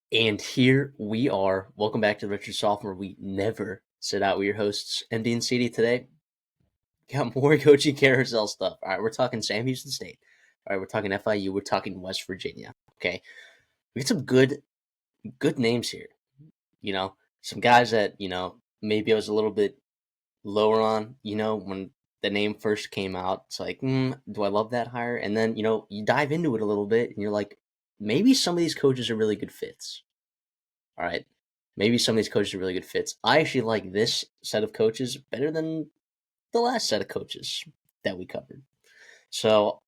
And here we are. Welcome back to the Redshirt Sophomore. We never sit out. We're your hosts, MD and CD. Today, got more coaching carousel stuff. All right, we're talking Sam Houston State. All right, we're talking FIU. We're talking West Virginia. Okay, we got some good names here. Some guys that maybe I was a little bit lower on. When the name first came out, it's like, do I love that hire? And then you dive into it a little bit, and you're like, maybe some of these coaches are really good fits. All right. Maybe some of these coaches are really good fits. I actually like this set of coaches better than the last set of coaches that we covered. So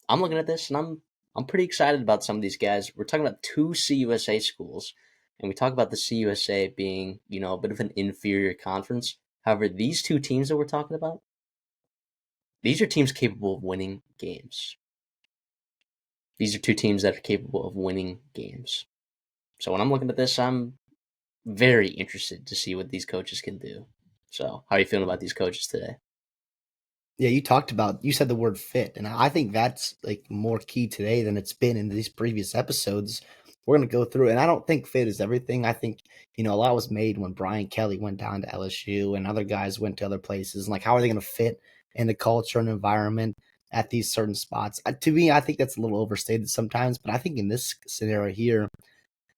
I'm looking at this and I'm pretty excited about some of these guys. We're talking about two CUSA schools, and we talk about the CUSA being, a bit of an inferior conference. However, these two teams that we're talking about, these are teams capable of winning games. These are two teams that are capable of winning games. So when I'm looking at this, I'm very interested to see what these coaches can do. So, how are you feeling about these coaches today? Yeah, you said the word fit, and I think that's like more key today than it's been in these previous episodes. We're going to go through, and I don't think fit is everything. I think, a lot was made when Brian Kelly went down to LSU and other guys went to other places. And like, how are they going to fit in the culture and environment at these certain spots? To me, I think that's a little overstated sometimes, but I think in this scenario here,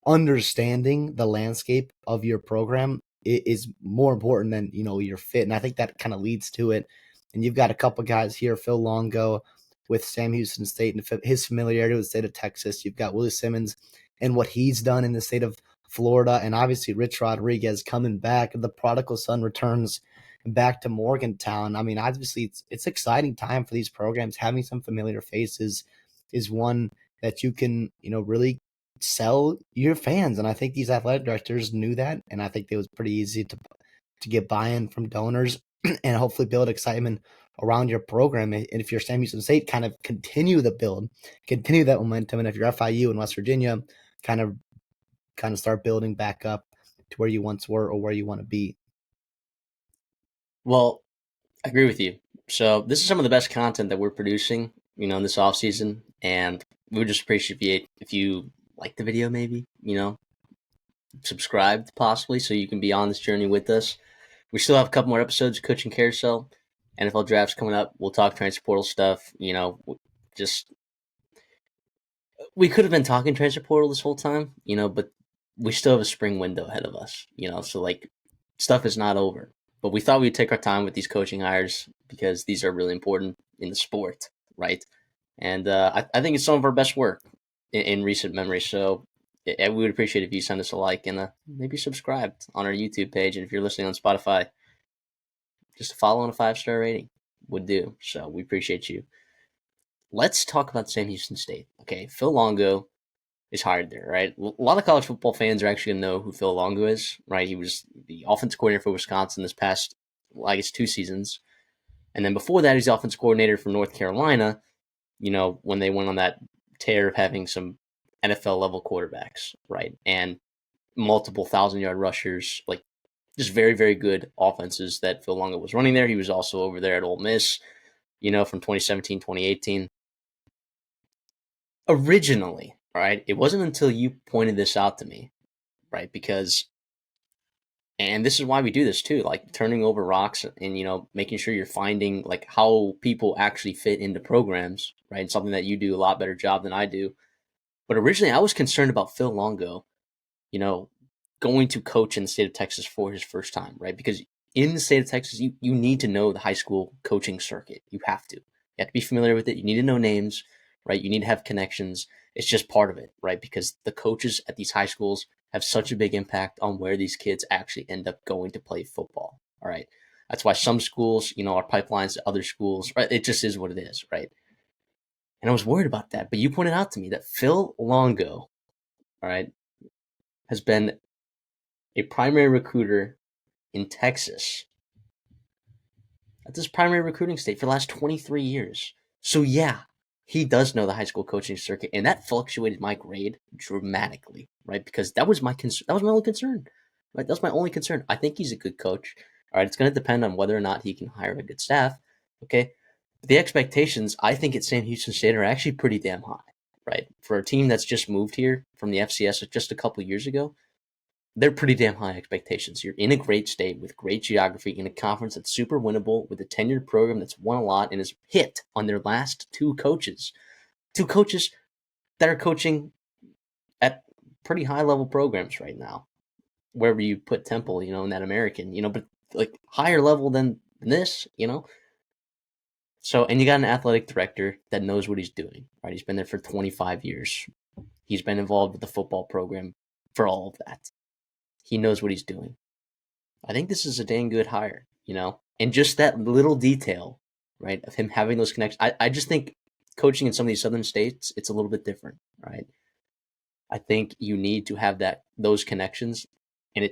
understanding the landscape of your program is more important than your fit, and I think that kind of leads to it. And you've got a couple guys here, Phil Longo with Sam Houston State and his familiarity with the state of Texas. You've got Willie Simmons and what he's done in the state of Florida, and obviously Rich Rodriguez coming back. The prodigal son returns back to Morgantown. I mean, obviously it's exciting time for these programs. Having some familiar faces is one that you can really sell your fans. And I think these athletic directors knew that. And I think it was pretty easy to get buy-in from donors and hopefully build excitement around your program. And if you're Sam Houston State, kind of continue the build, continue that momentum. And if you're FIU in West Virginia, kind of start building back up to where you once were or where you want to be. Well, I agree with you. So, this is some of the best content that we're producing, in this off season, and we would just appreciate if you like the video, maybe, subscribed possibly, so you can be on this journey with us. We still have a couple more episodes of Coaching Carousel. NFL drafts coming up. We'll talk transfer portal stuff. Just we could have been talking transfer portal this whole time, but we still have a spring window ahead of us, so like stuff is not over. But we thought we'd take our time with these coaching hires because these are really important in the sport, right? And I think it's some of our best work in recent memory. So we would appreciate if you send us a like and maybe subscribe on our YouTube page. And if you're listening on Spotify, just a follow and a 5-star rating would do. So we appreciate you. Let's talk about Sam Houston State. Okay, Phil Longo is hired there, right? A lot of college football fans are actually going to know who Phil Longo is, right? He was the offensive coordinator for Wisconsin this past, I guess, 2 seasons. And then before that, he's the offensive coordinator for North Carolina, when they went on that tear of having some NFL level quarterbacks, right? And multiple 1,000-yard rushers, like just very, very good offenses that Phil Longo was running there. He was also over there at Ole Miss, from 2017, 2018. Originally, right? It wasn't until you pointed this out to me, right? Because, and this is why we do this too, like turning over rocks and, making sure you're finding like how people actually fit into programs, right? And something that you do a lot better job than I do. But originally I was concerned about Phil Longo, you know, going to coach in the state of Texas for his first time, right? Because in the state of Texas, you need to know the high school coaching circuit. You have to. You have to be familiar with it. You need to know names, right? You need to have connections. It's just part of it, right? Because the coaches at these high schools have such a big impact on where these kids actually end up going to play football. All right. That's why some schools, are pipelines to other schools, right? It just is what it is, right? And I was worried about that. But you pointed out to me that Phil Longo, all right, has been a primary recruiter in Texas. That's his primary recruiting state for the last 23 years. So yeah, he does know the high school coaching circuit, and that fluctuated my grade dramatically, right? Because that was my only concern, right? That was my only concern. I think he's a good coach. All right, it's going to depend on whether or not he can hire a good staff. Okay, but the expectations I think at Sam Houston State are actually pretty damn high. right? For a team that's just moved here from the FCS just a couple years ago, they're pretty damn high expectations. You're in a great state with great geography in a conference that's super winnable with a tenured program that's won a lot and has hit on their last two coaches. Two coaches that are coaching at pretty high level programs right now, wherever you put Temple, in that American, but like higher level than this, So, and you got an athletic director that knows what he's doing, right? He's been there for 25 years. He's been involved with the football program for all of that. He knows what he's doing. I think this is a dang good hire. And just that little detail, right, of him having those connections. I just think coaching in some of these southern states, it's a little bit different, right? I think you need to have those connections, and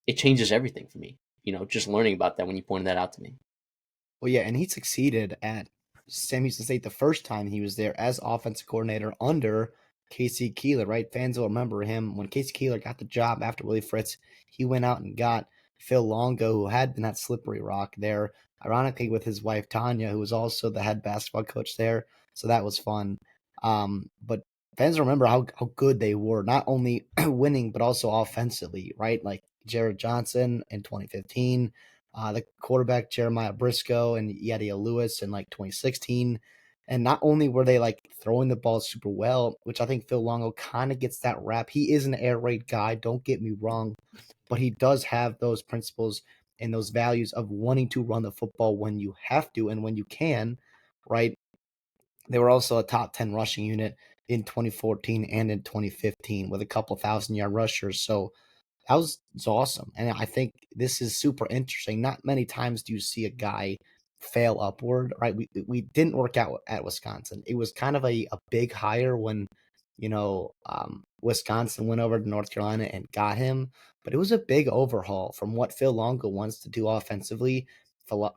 it changes everything for me. Just learning about that when you pointed that out to me. Well, yeah, and he succeeded at Sam Houston State the first time he was there as offensive coordinator under Casey Keeler, right? Fans will remember him when Casey Keeler got the job after Willie Fritz. He went out and got Phil Longo, who had been that slippery rock there, ironically with his wife Tanya, who was also the head basketball coach there. So that was fun. But fans remember how good they were, not only winning but also offensively, right? Like Jared Johnson in 2015, the quarterback Jeremiah Briscoe and Yadia Lewis in like 2016. And not only were they like throwing the ball super well, which I think Phil Longo kind of gets that rap. He is an air raid guy, don't get me wrong, but he does have those principles and those values of wanting to run the football when you have to and when you can, right? They were also a top 10 rushing unit in 2014 and in 2015 with a couple thousand-yard rushers. So that was it's awesome. And I think this is super interesting. Not many times do you see a guy fail upward, right? We didn't work out at Wisconsin. It was kind of a big hire when, Wisconsin went over to North Carolina and got him. But it was a big overhaul from what Phil Longo wants to do offensively,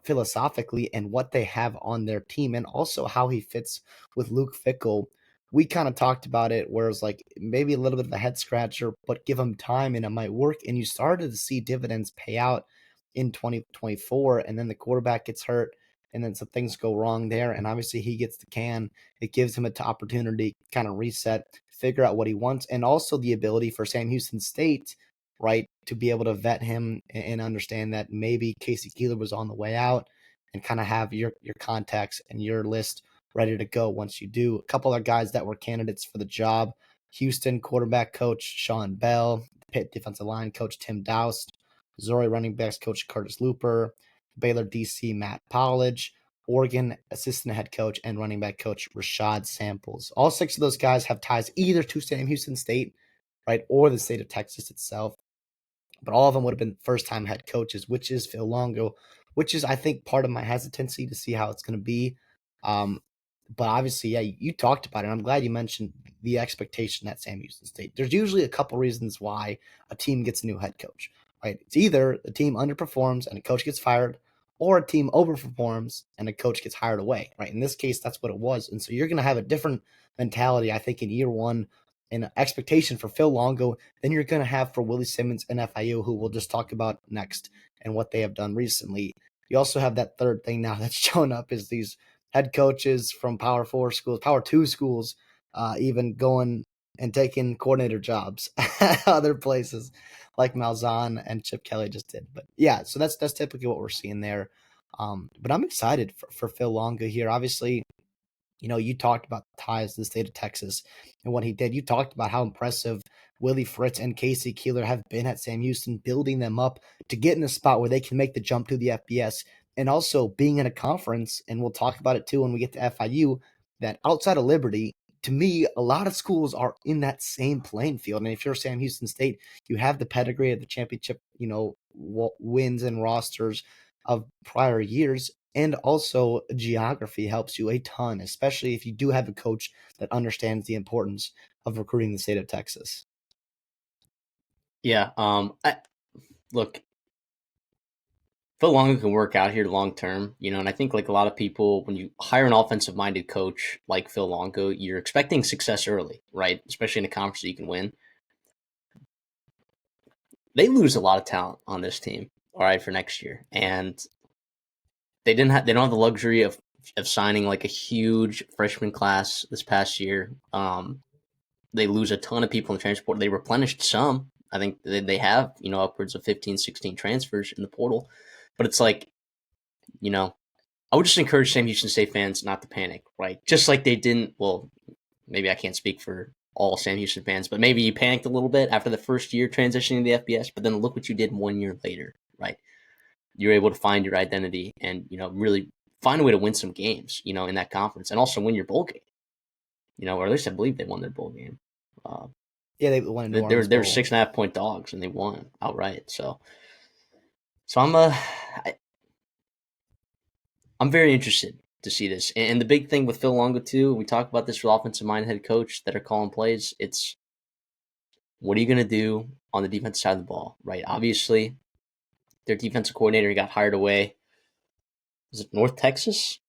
philosophically, and what they have on their team, and also how he fits with Luke Fickle. We kind of talked about it where it's like maybe a little bit of a head scratcher, but give him time and it might work. And you started to see dividends pay out in 2024, and then the quarterback gets hurt, and then some things go wrong there. And obviously, he gets the can. It gives him an opportunity to kind of reset, figure out what he wants, and also the ability for Sam Houston State, right, to be able to vet him and understand that maybe Casey Keeler was on the way out, and kind of have your contacts and your list ready to go once you do. A couple of guys that were candidates for the job: Houston quarterback coach Sean Bell, Pitt defensive line coach Tim Doust, Missouri running backs coach Curtis Looper, Baylor DC Matt Powledge, Oregon assistant head coach and running back coach Rashad Samples. All six of those guys have ties either to Sam Houston State, right, or the state of Texas itself. But all of them would have been first time head coaches, which is Phil Longo, which is, I think, part of my hesitancy to see how it's going to be. Um, but obviously, yeah, you talked about it. I'm glad you mentioned the expectation at Sam Houston State. There's usually a couple reasons why a team gets a new head coach, right? It's either the team underperforms and a coach gets fired, or a team overperforms and a coach gets hired away, right? In this case, that's what it was. And so you're going to have a different mentality, I think, in year one and expectation for Phil Longo than you're going to have for Willie Simmons and FIU, who we'll just talk about next and what they have done recently. You also have that third thing now that's shown up is these head coaches from Power 4 schools, Power 2 schools, even going and taking coordinator jobs at other places like Malzahn and Chip Kelly just did. But yeah, so that's typically what we're seeing there. But I'm excited for Phil Longo here. Obviously, you talked about the ties to the state of Texas and what he did. You talked about how impressive Willie Fritz and Casey Keeler have been at Sam Houston, building them up to get in a spot where they can make the jump to the FBS, and also being in a conference. And we'll talk about it too when we get to FIU, that outside of Liberty, to me, a lot of schools are in that same playing field. And if you're Sam Houston State, you have the pedigree of the championship, wins and rosters of prior years. And also, geography helps you a ton, especially if you do have a coach that understands the importance of recruiting the state of Texas. Yeah. Look, Phil Longo can work out here long term, and I think like a lot of people, when you hire an offensive minded coach like Phil Longo, you're expecting success early, right? Especially in a conference that you can win. They lose a lot of talent on this team, all right, for next year, and they don't have the luxury of of signing like a huge freshman class this past year. They lose a ton of people in the transport. They replenished some. I think they have, upwards of 15, 16 transfers in the portal. But it's like, you know, I would just encourage Sam Houston State fans not to panic, right? Just like they didn't, well, maybe I can't speak for all Sam Houston fans, but maybe you panicked a little bit after the first year transitioning to the FBS, but then look what you did 1 year later, right? You're able to find your identity and, really find a way to win some games, in that conference and also win your bowl game, or at least I believe they won their bowl game. Uh, Yeah, they won a New they were Orleans they were Bowl. 6.5 point dogs and they won outright. So I'm very interested to see this. And the big thing with Phil Longo too, we talk about this with offensive mind head coach that are calling plays. It's what are you going to do on the defensive side of the ball, right? Obviously, their defensive coordinator got hired away. Is it North Texas?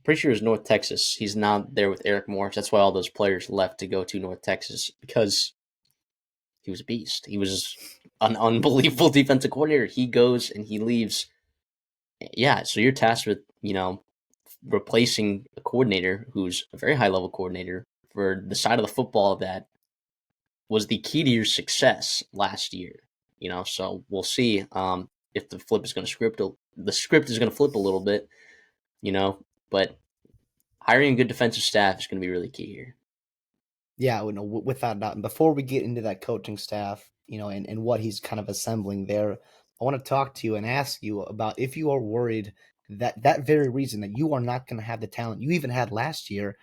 Pretty sure it was North Texas. He's now there with Eric Morris. That's why all those players left to go to North Texas because he was a beast. He was an unbelievable defensive coordinator. He goes and he leaves. Yeah, so you're tasked with, replacing a coordinator who's a very high level coordinator for the side of the football that was the key to your success last year. So we'll see if the script is going to flip a little bit. But hiring a good defensive staff is going to be really key here. Yeah, no, without a doubt. And before we get into that coaching staff, and what he's kind of assembling there, I want to talk to you and ask you about if you are worried that that very reason that you are not going to have the talent you even had last year,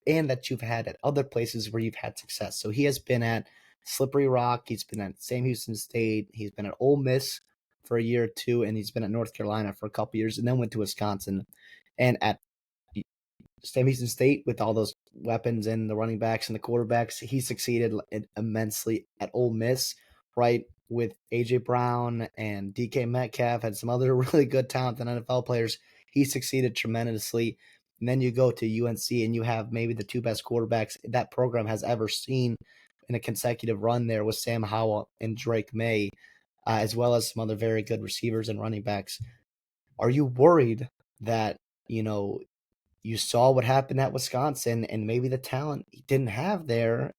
and that you've had at other places where you've had success. So he has been at Slippery Rock, he's been at Sam Houston State, he's been at Ole Miss for a year or two, and he's been at North Carolina for a couple years, and then went to Wisconsin. And at Sam Houston State, with all those weapons and the running backs and the quarterbacks, he succeeded immensely at Ole Miss, right? With AJ Brown and DK Metcalf, had some other really good talent and NFL players. He succeeded tremendously. And then you go to UNC and you have maybe the two best quarterbacks that program has ever seen in a consecutive run there with Sam Howell and Drake May, as well as some other very good receivers and running backs. Are you worried that, you know, you saw what happened at Wisconsin and maybe the talent he didn't have there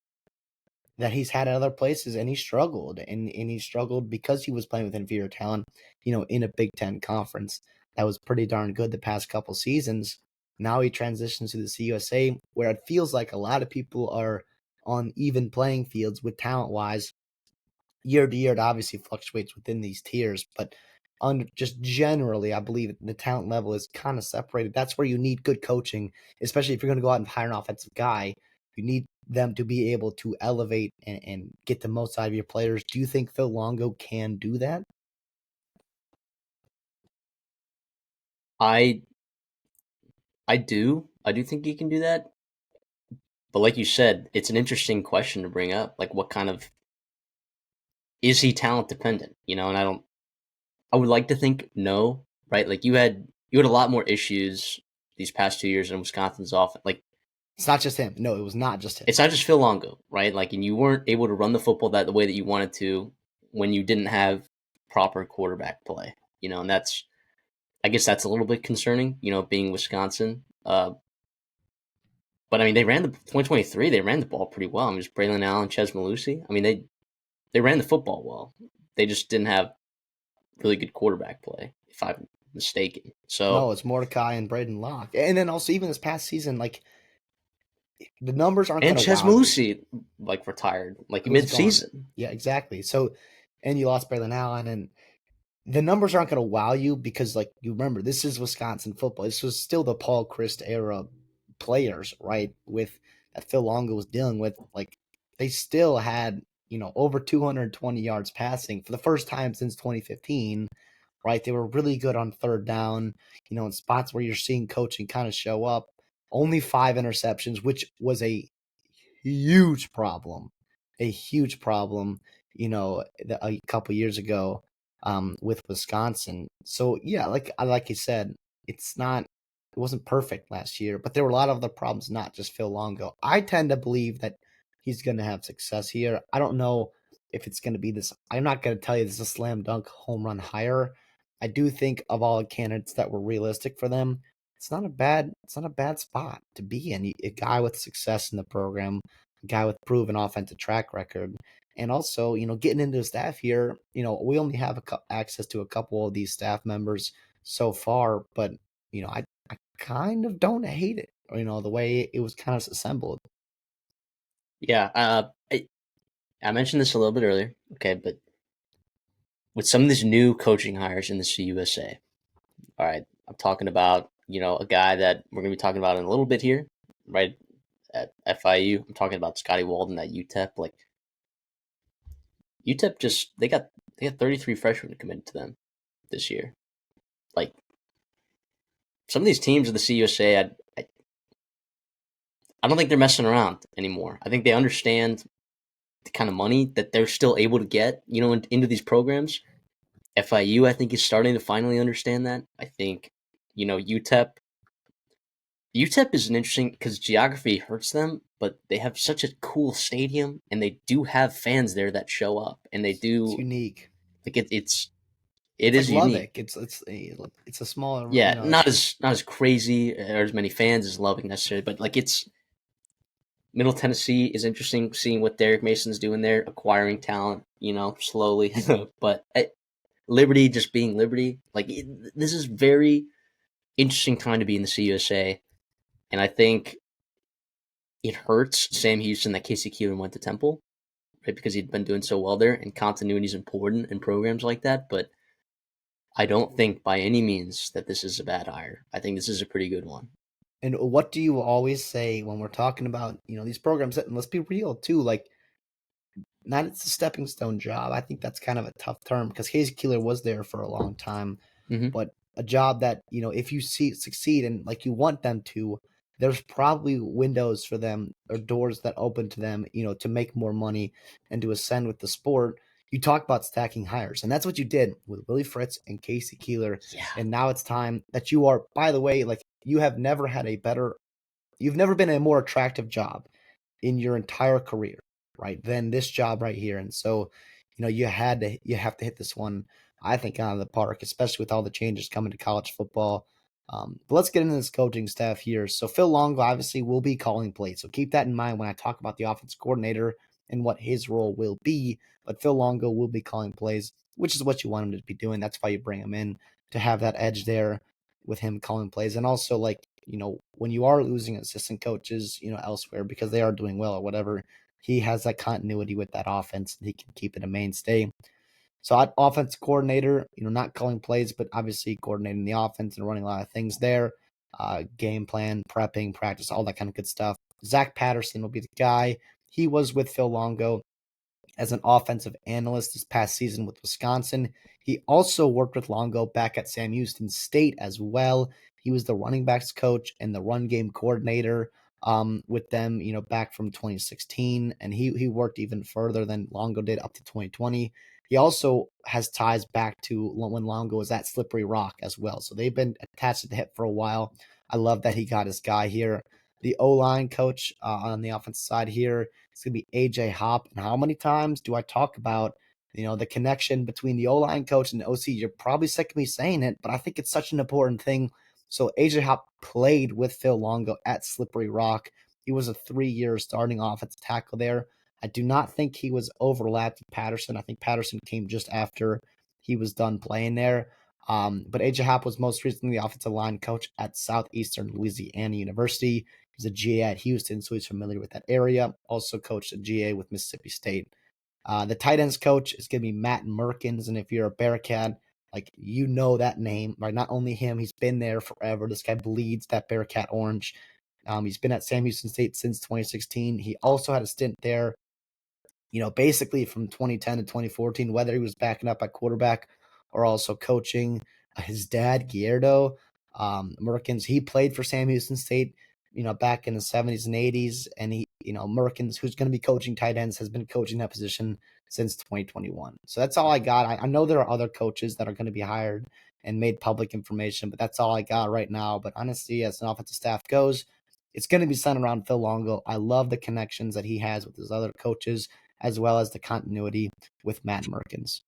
that he's had at other places, and he struggled, and he struggled because he was playing with inferior talent, in a Big Ten conference that was pretty darn good the past couple seasons. Now he transitions to the CUSA, where it feels like a lot of people are on even playing fields with talent wise. Year to year, it obviously fluctuates within these tiers, but just generally, I believe the talent level is kind of separated. That's where you need good coaching, especially if you're going to go out and hire an offensive guy. You need them to be able to elevate and get the most out of your players. Do you think Phil Longo can do that? I I do think he can do that. But like you said, it's an interesting question to bring up. Like, what kind of is he talent dependent? And I would like to think no, right? Like you had a lot more issues these past 2 years in Wisconsin's offense. Like It's not just him. No, it was not just him. it's not just Phil Longo, right? Like, and you weren't able to run the football the way that you wanted to when you didn't have proper quarterback play. And I guess that's a little bit concerning. Being Wisconsin. But I mean, they ran the 2023. They ran the ball pretty well. I mean, it was Braylon Allen, Ches Malusi. I mean, they ran the football well. They just didn't have really good quarterback play, if I'm mistaken. No, So it's Mordecai and Braden Locke. And then also, even this past season, like, the numbers aren't and going to Ches wow you. Malusi like retired like He was mid gone. season. Yeah, exactly. So, and you lost Braylon Allen, and the numbers aren't going to wow you because, like, you remember, this is Wisconsin football. This was still the Paul Christ era players, right? With that Phil Longo was dealing with, like, they still had, over 220 yards passing for the first time since 2015, right? They were really good on third down, in spots where you're seeing coaching kind of show up. Only 5 interceptions, which was huge problem, a huge problem, a couple years ago, with Wisconsin. So yeah, like you said, it wasn't perfect last year, but there were a lot of other problems, not just Phil Longo. I tend to believe that he's going to have success here. I don't know if it's going to be this. I'm not going to tell you this is a slam dunk home run hire. I do think of all the candidates that were realistic for them, it's not a bad spot to be in. A guy with success in the program, a guy with proven offensive track record, and also getting into the staff here. We only have access to a couple of these staff members so far, but I kind of don't hate it. The way it was kind of assembled. Yeah, I mentioned this a little bit earlier, okay, but with some of these new coaching hires in the CUSA, all right, I'm talking about a guy that we're going to be talking about in a little bit here, right? At FIU, I'm talking about Scotty Walden at UTEP. Like UTEP, just they got 33 freshmen committed to them this year. Like some of these teams of the CUSA, I don't think they're messing around anymore. I think they understand the kind of money that they're still able to get, into these programs. FIU, I think, is starting to finally understand that. I think, UTEP is an interesting because geography hurts them, but they have such a cool stadium, and they do have fans there that show up, and they It's do unique. like it It's like is unique. Lubbock. It's a smaller. Yeah, It's not as crazy or as many fans as Loving necessarily, but like it's Middle Tennessee is interesting seeing what Derek Mason's doing there, acquiring talent, slowly. But Liberty just being Liberty, this is very interesting time to be in the CUSA, and I think it hurts Sam Houston that Casey Keelan went to Temple, right? Because he'd been doing so well there, and continuity is important in programs like that. But I don't think by any means that this is a bad hire. I think this is a pretty good one. And what do you always say when we're talking about these programs? And let's be real too. Like, not it's a stepping stone job. I think that's kind of a tough term because Casey Keeler was there for a long time, Mm-hmm. but a job that if you see succeed and like you want them to, there's probably windows for them or doors that open to them, to make more money and to ascend with the sport. You talk about stacking hires, and that's what you did with Willie Fritz and Casey Keeler. Yeah. And now it's time that you are. By the way, like you've never been a more attractive job in your entire career, right? Than this job right here. And so, you have to hit this one, I think, out of the park, especially with all the changes coming to college football. But let's get into this coaching staff here. So Phil Longo obviously will be calling plays. So keep that in mind when I talk about the offense coordinator and what his role will be. But Phil Longo will be calling plays, which is what you want him to be doing. That's why you bring him in to have that edge there with him calling plays. And also, like, when you are losing assistant coaches, elsewhere because they are doing well or whatever, he has that continuity with that offense and he can keep it a mainstay. So offense coordinator, not calling plays, but obviously coordinating the offense and running a lot of things there. Game plan, prepping, practice, all that kind of good stuff. Zach Patterson will be the guy. He was with Phil Longo as an offensive analyst this past season with Wisconsin. He also worked with Longo back at Sam Houston State as well. He was the running backs coach and the run game coordinator with them, back from 2016. And he worked even further than Longo did up to 2020. He also has ties back to when Longo was at Slippery Rock as well. So they've been attached to the hip for a while. I love that he got his guy here. The O-line coach on the offensive side here, it's going to be AJ Hop. And how many times do I talk about, the connection between the O-line coach and the OC? You're probably sick of me saying it, but I think it's such an important thing. So AJ Hop played with Phil Longo at Slippery Rock. He was a 3-year starting offensive tackle there. I do not think he was overlapped with Patterson. I think Patterson came just after he was done playing there. But AJ Hop was most recently the offensive line coach at Southeastern Louisiana University. He's a GA at Houston, so he's familiar with that area. Also coached a GA with Mississippi State. The tight ends coach is going to be Matt Merkins, and if you're a Bearcat, like that name, right? Not only him, he's been there forever. This guy bleeds that Bearcat orange. He's been at Sam Houston State since 2016. He also had a stint there, basically from 2010 to 2014, whether he was backing up at quarterback or also coaching. His dad, Gierdo Merkins, he played for Sam Houston State, back in the 70s and 80s. And Merkins, who's going to be coaching tight ends, has been coaching that position since 2021. So that's all I got. I know there are other coaches that are going to be hired and made public information, but that's all I got right now. But honestly, as an offensive staff goes, it's going to be centered around Phil Longo. I love the connections that he has with his other coaches, as well as the continuity with Matt Merkins.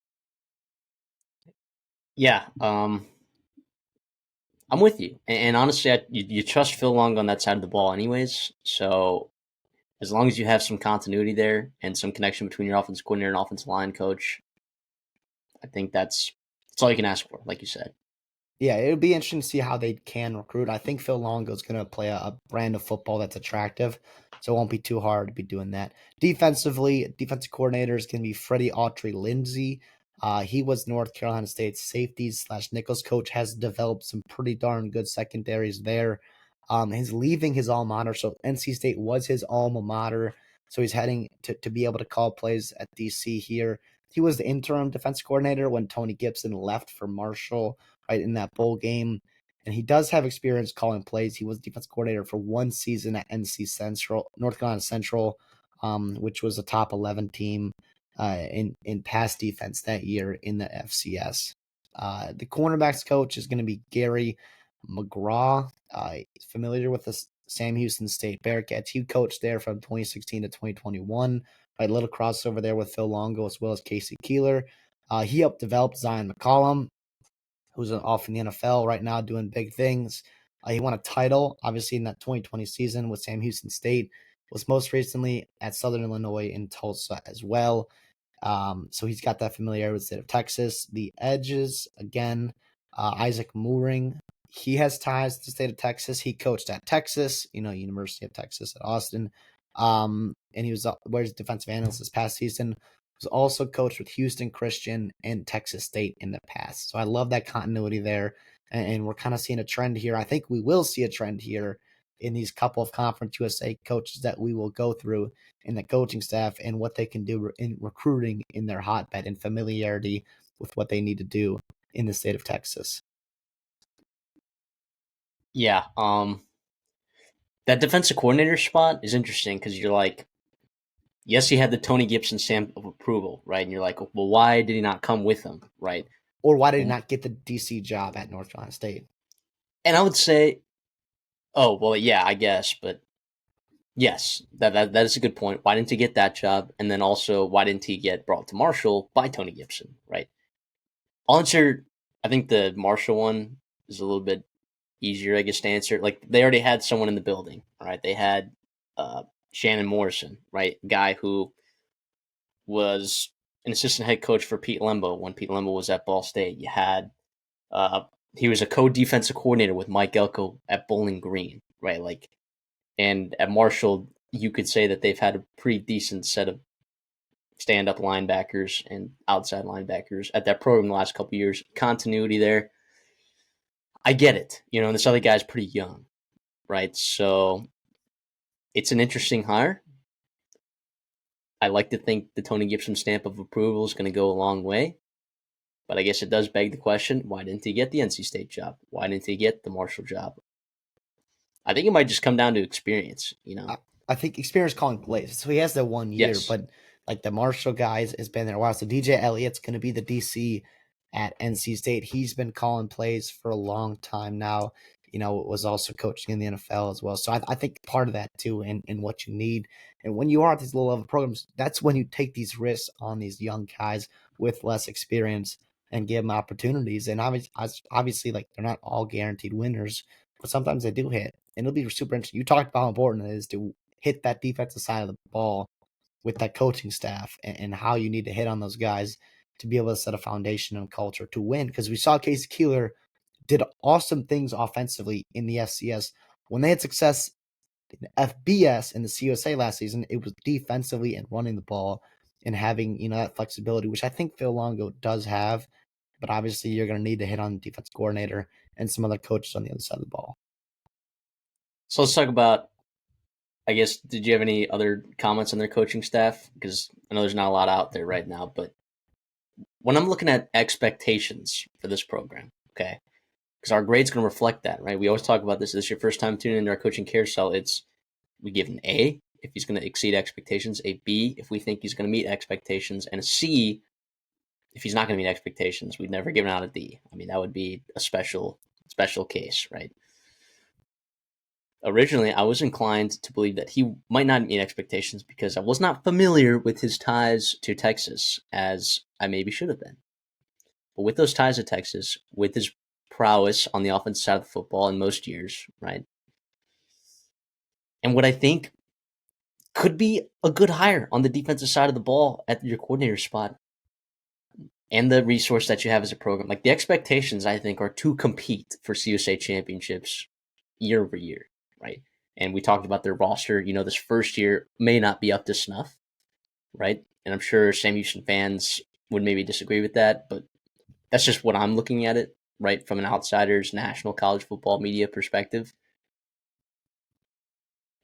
Yeah. I'm with you, and honestly, you trust Phil Long on that side of the ball, anyways. So as long as you have some continuity there and some connection between your offensive coordinator and offensive line coach, I think that's all you can ask for, like you said. Yeah, it'll be interesting to see how they can recruit. I think Phil Longo's going to play a brand of football that's attractive, so it won't be too hard to be doing that. Defensively, defensive coordinator is going to be Freddie Autry Lindsay. He was North Carolina State's safeties slash nickels coach, has developed some pretty darn good secondaries there. He's leaving his alma mater, so NC State was his alma mater, so he's heading to be able to call plays at DC here. He was the interim defense coordinator when Tony Gibson left for Marshall, right, in that bowl game. And he does have experience calling plays. He was defense coordinator for one season at NC Central, North Carolina Central, which was a top 11 team in pass defense that year in the FCS. The cornerbacks coach is going to be Gary McGraw. Familiar with the Sam Houston State Bearcats. He coached there from 2016 to 2021. Right, a little crossover there with Phil Longo as well as Casey Keeler. He helped develop Zion McCollum, who's off in the NFL right now doing big things. He won a title, obviously, in that 2020 season with Sam Houston State. Was most recently at Southern Illinois in Tulsa as well. So he's got that familiarity with the state of Texas. The edges, again, Isaac Mooring. He has ties to the state of Texas. He coached at Texas, University of Texas at Austin. And he was where's defensive analyst this past season. Was also coached with Houston Christian and Texas State in the past. So I love that continuity there. And we're kind of seeing a trend here. I think we will see a trend here in these couple of Conference USA coaches that we will go through in the coaching staff and what they can do in recruiting in their hotbed and familiarity with what they need to do in the state of Texas. Yeah, that defensive coordinator spot is interesting because you're like, yes, he had the Tony Gibson stamp of approval, right? And you're like, well, why did he not come with him, right? Or why did he Well, not get the DC job at North Carolina State? and I would say, oh, well, yeah, I guess, but yes, that is a good point. Why didn't he get that job? And then also, why didn't he get brought to Marshall by Tony Gibson, right? I'll answer, I think the Marshall one is a little bit easier, I guess, to answer. Like, they already had someone in the building, right? They had uh, Shannon Morrison, right? Guy who was an assistant head coach for Pete Lembo when Pete Lembo was at Ball State. You had uh, he was a co-defensive coordinator with Mike Elko at Bowling Green, right? Like, and at Marshall, you could say that they've had a pretty decent set of stand-up linebackers and outside linebackers at that program the last couple of years. Continuity there, I get it. And this other guy's pretty young, right? So it's an interesting hire. I like to think the Tony Gibson stamp of approval is going to go a long way. But I guess it does beg the question, why didn't he get the NC State job? Why didn't he get the Marshall job? I think it might just come down to experience. I think experience calling plays. So he has the 1 year, Yes. but like the Marshall guys has been there a while. So DJ Elliott's going to be the DC at NC State. He's been calling plays for a long time now. Was also coaching in the NFL as well. So I think part of that too, and what you need. And when you are at these low level programs, that's when you take these risks on these young guys with less experience and give them opportunities. And obviously, like they're not all guaranteed winners, but sometimes they do hit. And it'll be super interesting. You talked about how important it is to hit that defensive side of the ball with that coaching staff and how you need to hit on those guys to be able to set a foundation and culture to win. Because we saw Casey Keeler did awesome things offensively in the FCS. When they had success in the FBS and the CUSA last season, it was defensively and running the ball and having that flexibility, which I think Phil Longo does have. But obviously, you're going to need to hit on the defense coordinator and some other coaches on the other side of the ball. So let's talk about, I guess, did you have any other comments on their coaching staff? Because I know there's not a lot out there right now, but when I'm looking at expectations for this program, okay, because our grade's going to reflect that, right? We always talk about this. This is your first time tuning into our coaching carousel. We give an A if he's going to exceed expectations, a B if we think he's going to meet expectations, and a C if he's not going to meet expectations. We'd never given out a D. I mean, that would be a special case, right? Originally, I was inclined to believe that he might not meet expectations because I was not familiar with his ties to Texas as I maybe should have been. But with those ties to Texas, with his prowess on the offensive side of the football in most years, right? And what I think could be a good hire on the defensive side of the ball at your coordinator spot and the resource that you have as a program. Like the expectations, I think, are to compete for CUSA championships year over year, right? And we talked about their roster. This first year may not be up to snuff, right? And I'm sure Sam Houston fans would maybe disagree with that, but that's just what I'm looking at it, right? From an outsider's national college football media perspective.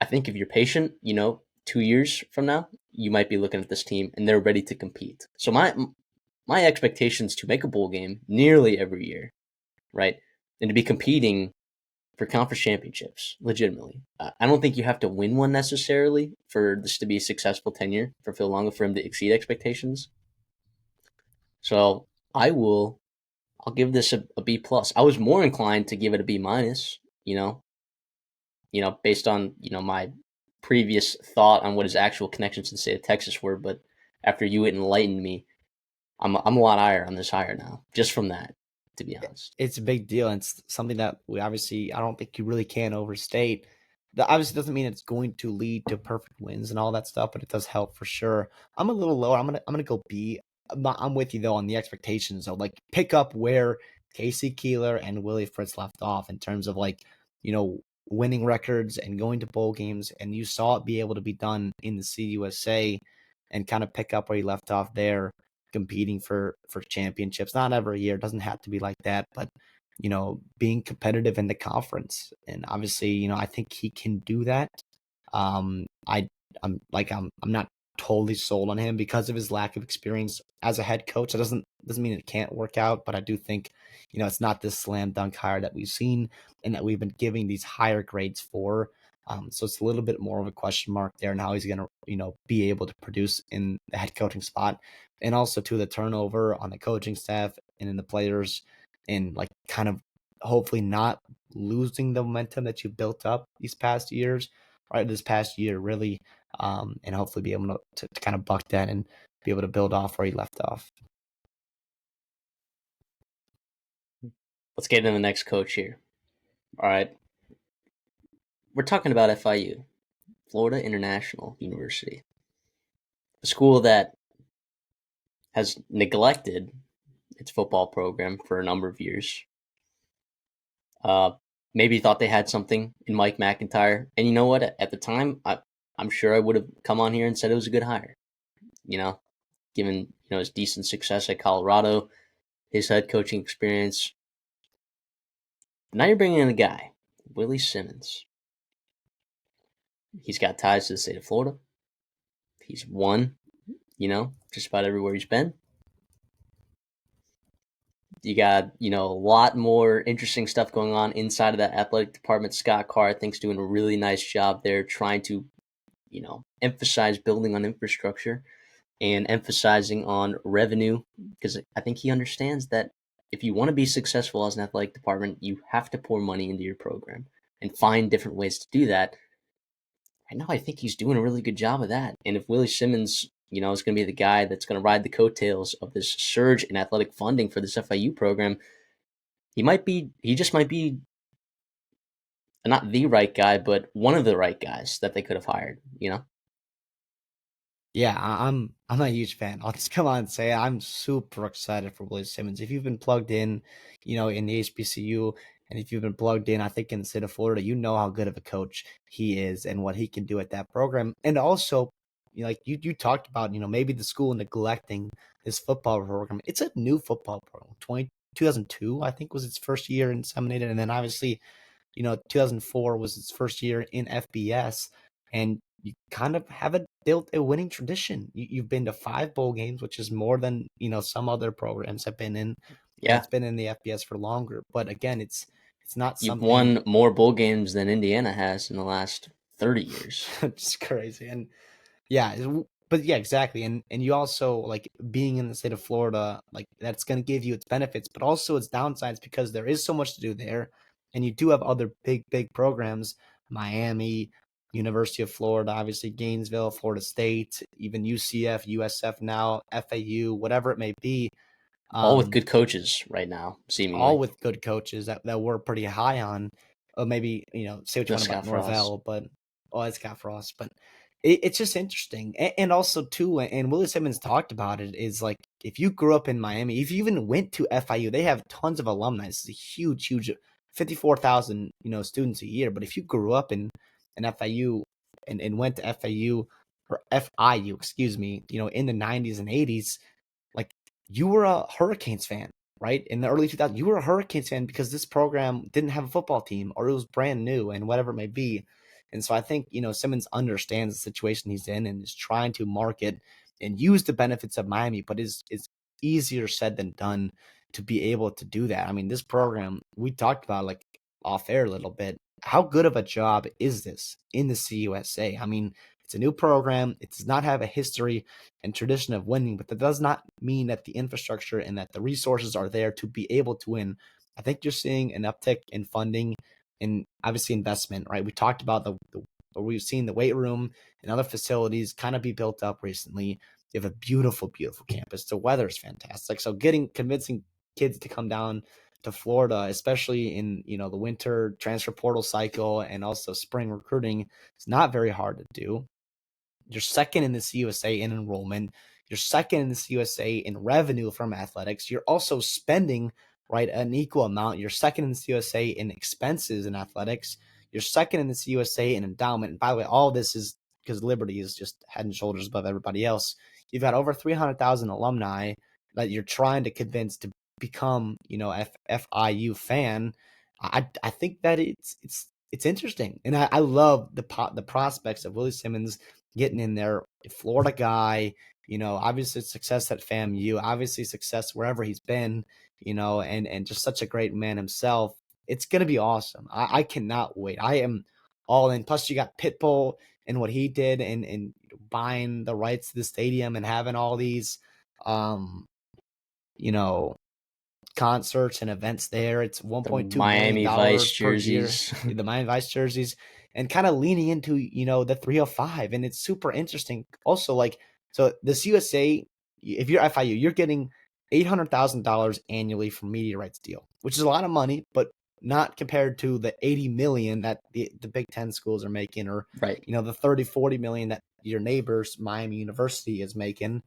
I think if you're patient, 2 years from now, you might be looking at this team and they're ready to compete. So my expectations to make a bowl game nearly every year, right? And to be competing for conference championships legitimately. I don't think you have to win one necessarily for this to be a successful tenure for Phil Longo for him to exceed expectations. So I'll give this a B plus. I was more inclined to give it a B minus, based on my previous thought on what his actual connections to the state of Texas were. But after you enlightened me, I'm a lot higher on this hire now, just from that, to be honest. It's a big deal. And it's something that we obviously, I don't think you really can overstate. That obviously doesn't mean it's going to lead to perfect wins and all that stuff, but it does help for sure. I'm a little lower. I'm gonna go B. I'm with you though on the expectations. So like pick up where Casey Keeler and Willie Fritz left off in terms of like winning records and going to bowl games, and you saw it be able to be done in the CUSA, and kind of pick up where you left off there competing for championships. Not every year, it doesn't have to be like that, but being competitive in the conference. And obviously, I think he can do that. I I'm not totally sold on him because of his lack of experience as a head coach. It doesn't mean it can't work out, but I do think it's not this slam dunk hire that we've seen and that we've been giving these higher grades for. So it's a little bit more of a question mark there and how he's going to, be able to produce in the head coaching spot, and also to the turnover on the coaching staff and in the players, and like kind of hopefully not losing the momentum that you built up these past years, right? This past year, really, and hopefully be able to kind of buck that and be able to build off where he left off. Let's get into the next coach here. All right. We're talking about FIU, Florida International University, a school that has neglected its football program for a number of years. Uh, Maybe thought they had something in Mike McIntyre. And you know what? At the time, I'm sure I would have come on here and said it was a good hire. Given his decent success at Colorado, his head coaching experience. Now you're bringing in a guy, Willie Simmons. He's got ties to the state of Florida. He's won, just about everywhere he's been. You got, a lot more interesting stuff going on inside of that athletic department. Scott Carr, I think, is doing a really nice job there trying to, emphasize building on infrastructure and emphasizing on revenue, because I think he understands that if you want to be successful as an athletic department, you have to pour money into your program and find different ways to do that. Right now, I think he's doing a really good job of that. And if Willie Simmons, is going to be the guy that's going to ride the coattails of this surge in athletic funding for this FIU program, he just might be not the right guy, but one of the right guys that they could have hired. Yeah, I'm a huge fan. I'll just come on and say I'm super excited for Willie Simmons. If you've been plugged in, in the HBCU, and if you've been plugged in, I think in the state of Florida, you know how good of a coach he is and what he can do at that program. And also, like you talked about, maybe the school neglecting his football program. It's a new football program. 2002, I think, was its first year inseminated, and then obviously 2004 was its first year in FBS, and you kind of have built a winning tradition. You've been to 5 bowl games, which is more than some other programs have been in, Yeah, that's been in the FBS for longer. But again, it's not you've something won more bowl games than Indiana has in the last 30 years. just crazy. And yeah, but yeah, exactly. And you also like being in the state of Florida, like that's going to give you its benefits, but also its downsides because there is so much to do there, and you do have other big programs, Miami, University of Florida, obviously Gainesville, Florida State, even UCF, USF now, FAU, whatever it may be. All with Um, good coaches right now, all seemingly. with good coaches that we're pretty high on. Or maybe, say what you No want about Scott Frost. Norvell, but it's Scott Frost. But it's just interesting, and also too, and Willie Simmons talked about it. Is like if you grew up in Miami, if you even went to FIU, they have tons of alumni. It's a huge, huge, 54,000 students a year. But if you grew up in FIU and went to FIU or FIU, excuse me, in the 90s and 80s, like you were a Hurricanes fan, right? In the early 2000s, you were a Hurricanes fan because this program didn't have a football team or it was brand new and whatever it may be. And so I think, Simmons understands the situation he's in and is trying to market and use the benefits of Miami, but is easier said than done to be able to do that. I mean, this program, we talked about like off air a little bit. How good of a job is this in the CUSA? I mean, it's a new program. It does not have a history and tradition of winning, but that does not mean that the infrastructure and that the resources are there to be able to win. I think you're seeing an uptick in funding and obviously investment, right? We talked about or we've seen the weight room and other facilities kind of be built up recently. You have a beautiful, beautiful campus. The weather is fantastic. So convincing kids to come down to Florida, especially in the winter transfer portal cycle and also spring recruiting, is not very hard to do. You're second in the CUSA in enrollment. You're second in the CUSA in revenue from athletics. You're also spending right an equal amount. You're second in the CUSA in expenses in athletics. You're second in the CUSA in endowment. And by the way, all this is because Liberty is just head and shoulders above everybody else. You've got over 300,000 alumni that you're trying to convince to become, FIU fan. I think that it's interesting, and I love the prospects of Willie Simmons getting in there. Florida guy, obviously success at FAMU, obviously success wherever he's been, and just such a great man himself. It's gonna be awesome. I cannot wait. I am all in. Plus, you got Pitbull and what he did, and buying the rights to the stadium and having all these, um, you know, concerts and events there. It's The $1.2 million Miami Vice dollars per year, jerseys. the Miami Vice jerseys, and kind of leaning into, the 305. And it's super interesting. Also, like, so this USA, if you're FIU, you're getting $800,000 annually from media rights deal, which is a lot of money, but not compared to the 80 million that the Big Ten schools are making, or, Right. the 30, 40 million that your neighbors, Miami University, is making.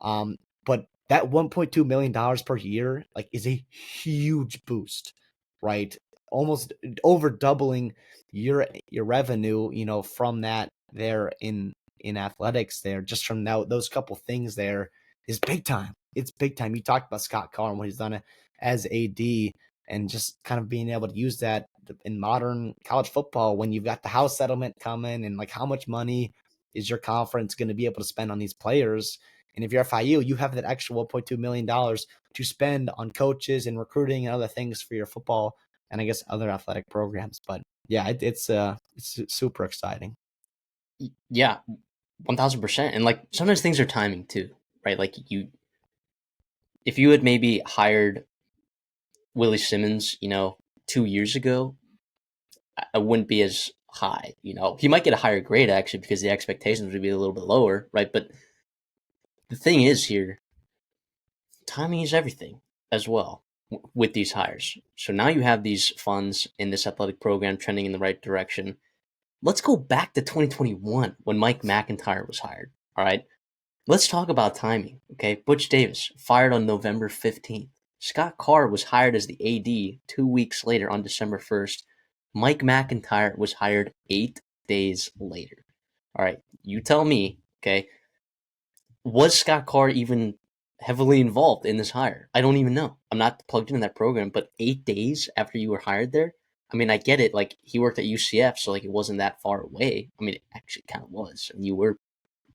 But that $1.2 million per year, like, is a huge boost, right? Almost over doubling your revenue, from that there in athletics there, just from now those couple things there is big time. It's big time. You talked about Scott Carr and what he's done as AD, and just kind of being able to use that in modern college football when you've got the house settlement coming, and like how much money is your conference going to be able to spend on these players. And if you're FIU, you have that extra $1.2 million to spend on coaches and recruiting and other things for your football and I guess other athletic programs. But yeah, it's super exciting. Yeah, 1000%. And like sometimes things are timing too, right? Like if you had maybe hired Willie Simmons, 2 years ago, I wouldn't be as high. He might get a higher grade actually because the expectations would be a little bit lower, right? But the thing is here, timing is everything as well with these hires. So now you have these funds in this athletic program trending in the right direction. Let's go back to 2021 when Mike McIntyre was hired. All right. Let's talk about timing. Okay. Butch Davis fired on November 15th. Scott Carr was hired as the AD 2 weeks later on December 1st. Mike McIntyre was hired 8 days later. All right. You tell me. Okay. Was Scott Carr even heavily involved in this hire? I don't even know. I'm not plugged into that program, but 8 days after you were hired there, I mean, I get it. Like he worked at UCF, so like it wasn't that far away. I mean, it actually kind of was. I mean, you were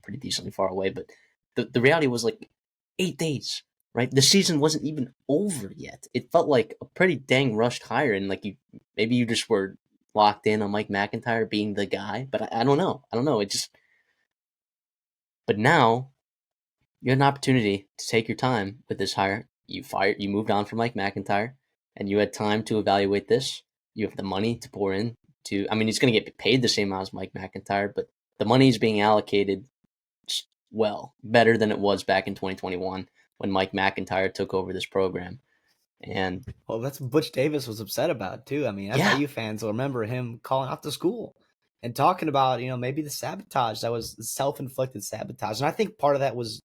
pretty decently far away, but the reality was like 8 days, right? The season wasn't even over yet. It felt like a pretty dang rushed hire, and like maybe you just were locked in on Mike McIntyre being the guy, but I don't know. I don't know. It just, but now you had an opportunity to take your time with this hire. You moved on from Mike McIntyre, and you had time to evaluate this. You have the money to pour in to. I mean, he's going to get paid the same amount as Mike McIntyre, but the money is being allocated well better than it was back in 2021. when Mike McIntyre took over this program. And Well, that's what Butch Davis was upset about too. I mean, yeah, FIU fans will remember him calling out the school and talking about, maybe the sabotage that was self-inflicted sabotage. And I think part of that was,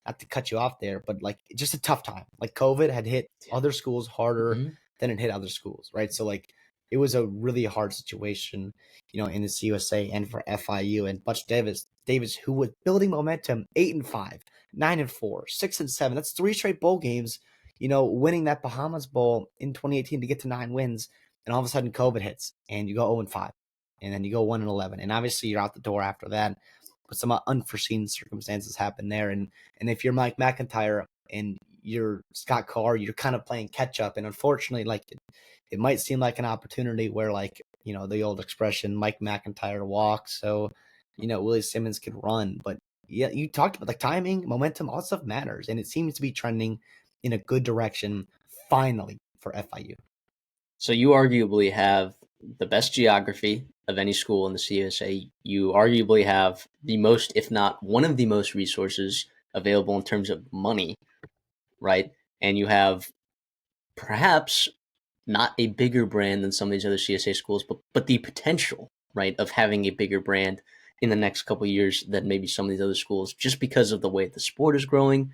not to cut you off there, but like just a tough time. Like COVID had hit other schools harder mhm. than it hit other schools, right? So like it was a really hard situation, in the CUSA and for FIU and Butch Davis, who was building momentum 8-5, 9-4, 6-7. That's three straight bowl games, winning that Bahamas Bowl in 2018 to get to 9 wins, and all of a sudden COVID hits and you go 0-5, and then you go 1-11, and obviously you're out the door after that. But some unforeseen circumstances happen there, and if you're Mike McIntyre and you're Scott Carr, you're kind of playing catch up, and unfortunately, like it might seem like an opportunity where, like, the old expression, Mike McIntyre walks, so Willie Simmons could run, but yeah, you talked about the timing, momentum, all that stuff matters, and it seems to be trending in a good direction finally for FIU. So you arguably have the best geography of any school in the CSA. You arguably have the most, if not one of the most resources available in terms of money, right? And you have perhaps not a bigger brand than some of these other CSA schools, but the potential, right, of having a bigger brand in the next couple of years than maybe some of these other schools, just because of the way the sport is growing,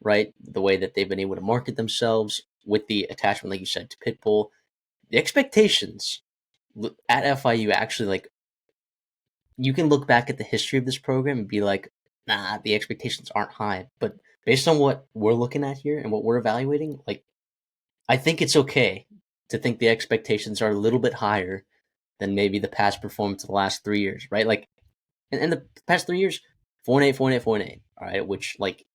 right? The way that they've been able to market themselves with the attachment, like you said, to Pitbull. The expectations at FIU actually, like, you can look back at the history of this program and be like, nah, the expectations aren't high. But based on what we're looking at here and what we're evaluating, like, I think it's okay to think the expectations are a little bit higher than maybe the past performance of the last 3 years, right? Like, in the past 3 years, 4-8, 4-8, 4-8, all right, which, like,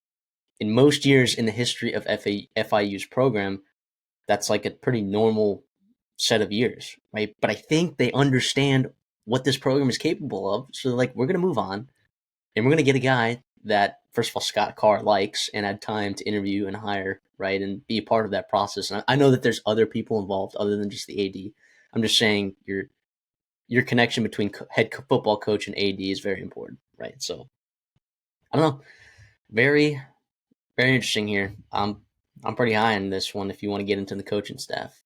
in most years in the history of FIU's program, that's like a pretty normal set of years, right? But I think they understand what this program is capable of. So, like, we're going to move on and we're going to get a guy that, first of all, Scott Carr likes and had time to interview and hire, right? And be a part of that process. And I know that there's other people involved other than just the AD. I'm just saying your connection between head football coach and AD is very important, right? So, I don't know. Very, very interesting here. I'm pretty high on this one if you want to get into the coaching staff.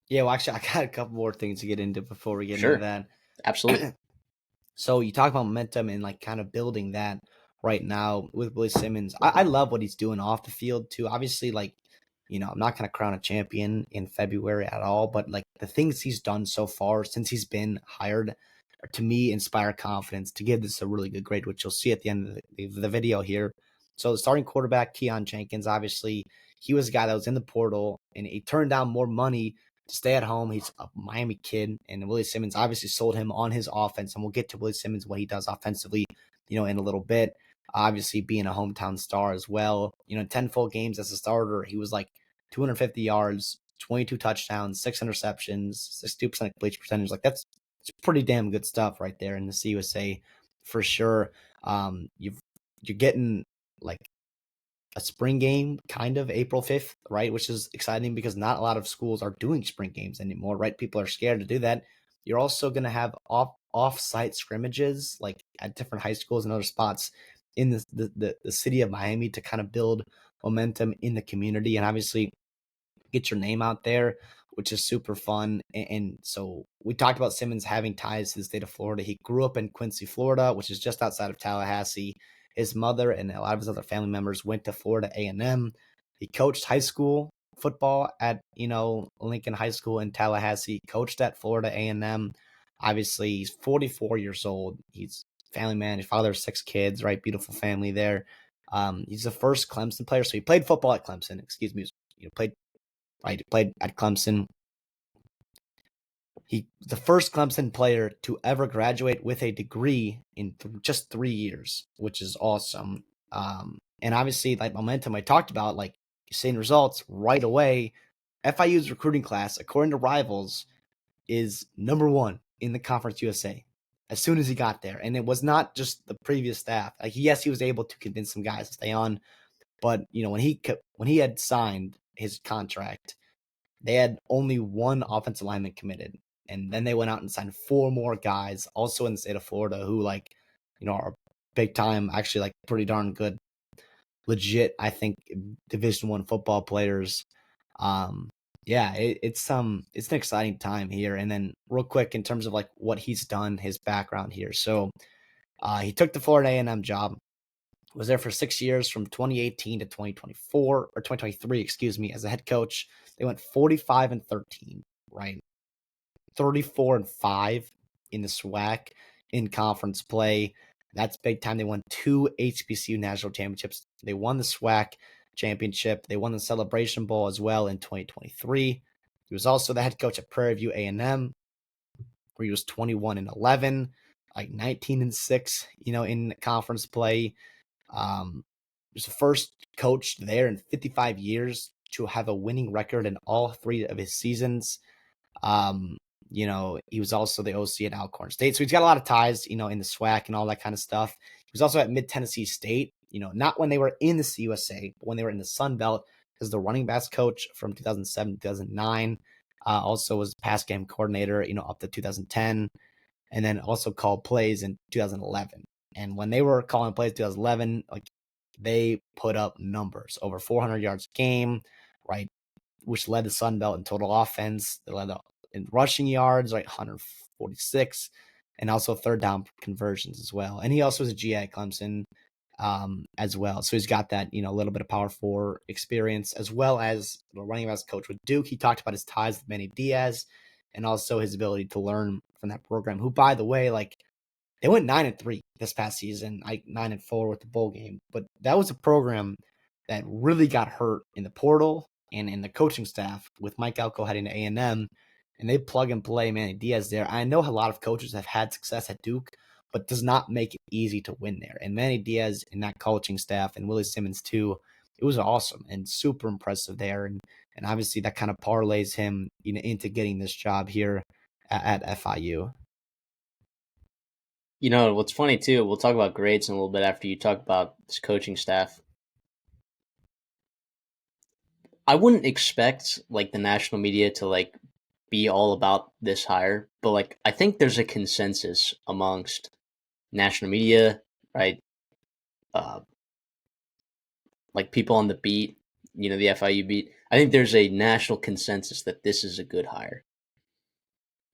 Yeah, well, actually, I got a couple more things to get into before we get into Sure. that. Absolutely. So you talk about momentum and like kind of building that right now with Willie Simmons. I love what he's doing off the field too. Obviously, like, I'm not gonna crown a champion in February at all, but like the things he's done so far since he's been hired, to me, inspire confidence to give this a really good grade, which you'll see at the end of the video here. So the starting quarterback, Keon Jenkins, obviously he was a guy that was in the portal and he turned down more money to stay at home. He's a Miami kid, and Willie Simmons obviously sold him on his offense, and we'll get to Willie Simmons, what he does offensively, in a little bit. Obviously, being a hometown star as well. 10 full games as a starter, he was like 250 yards, 22 touchdowns, 6 interceptions, 62% completion percentage. Like it's pretty damn good stuff right there in the CUSA for sure. You're getting like a spring game kind of April 5th, right? Which is exciting because not a lot of schools are doing spring games anymore, right? People are scared to do that. You're also going to have off-site scrimmages like at different high schools and other spots in the city of Miami to kind of build momentum in the community and obviously get your name out there, which is super fun. And so we talked about Simmons having ties to the state of Florida. He grew up in Quincy, Florida, which is just outside of Tallahassee. His mother and a lot of his other family members went to Florida A&M. He coached high school football at, Lincoln High School in Tallahassee, coached at Florida A&M. Obviously, he's 44 years old. He's a family man. His father has 6 kids, right? Beautiful family there. He's the first Clemson player. So he played football at Clemson, excuse me. Played right? He played at Clemson. He the first Clemson player to ever graduate with a degree in just 3 years, which is awesome. And obviously, like momentum, I talked about, like seeing results right away. FIU's recruiting class, according to Rivals, is number one in the Conference USA as soon as he got there. And it was not just the previous staff. Like, yes, he was able to convince some guys to stay on, but when he had signed his contract, they had only one offensive lineman committed. And then they went out and signed 4 more guys, also in the state of Florida, who, like, are big time, actually, like, pretty darn good. legit, I think, Division I football players. Um, yeah, it's it's an exciting time here. And then real quick in terms of like what he's done, his background here. So he took the Florida A&M job, was there for 6 years from 2018 to 2024 or 2023, excuse me, as a head coach. They went 45-13, right? 34-5 in the SWAC in conference play. That's big time. They won 2 HBCU national championships. They won the SWAC championship. They won the Celebration Bowl as well in 2023. He was also the head coach at Prairie View A&M, where he was 21-11, like 19-6, in conference play. He was the first coach there in 55 years to have a winning record in all 3 of his seasons. Um, he was also the OC at Alcorn State. So he's got a lot of ties, in the SWAC and all that kind of stuff. He was also at Mid Tennessee State, not when they were in the CUSA, but when they were in the Sun Belt as the running backs coach from 2007 to 2009. Also was pass game coordinator, up to 2010, and then also called plays in 2011. And when they were calling plays in 2011, like they put up numbers over 400 yards a game, right? Which led the Sun Belt in total offense. They led in rushing yards, like 146, and also third down conversions as well. And he also was a GA at Clemson as well. So he's got that, a little bit of power four experience, as well as running backs coach with Duke. He talked about his ties with Manny Diaz and also his ability to learn from that program, who, by the way, like they went 9-3 this past season, like 9-4 with the bowl game. But that was a program that really got hurt in the portal and in the coaching staff with Mike Elko heading to A&M, and they plug and play Manny Diaz there. I know a lot of coaches have had success at Duke, but does not make it easy to win there. And Manny Diaz and that coaching staff, and Willie Simmons too, it was awesome and super impressive there. And obviously that kind of parlays him, into getting this job here at FIU. What's funny too, we'll talk about grades in a little bit after you talk about this coaching staff. I wouldn't expect like the national media to like be all about this hire, but like I think there's a consensus amongst national media, right? Uh, like people on the beat, the FIU beat. I think there's a national consensus that this is a good hire,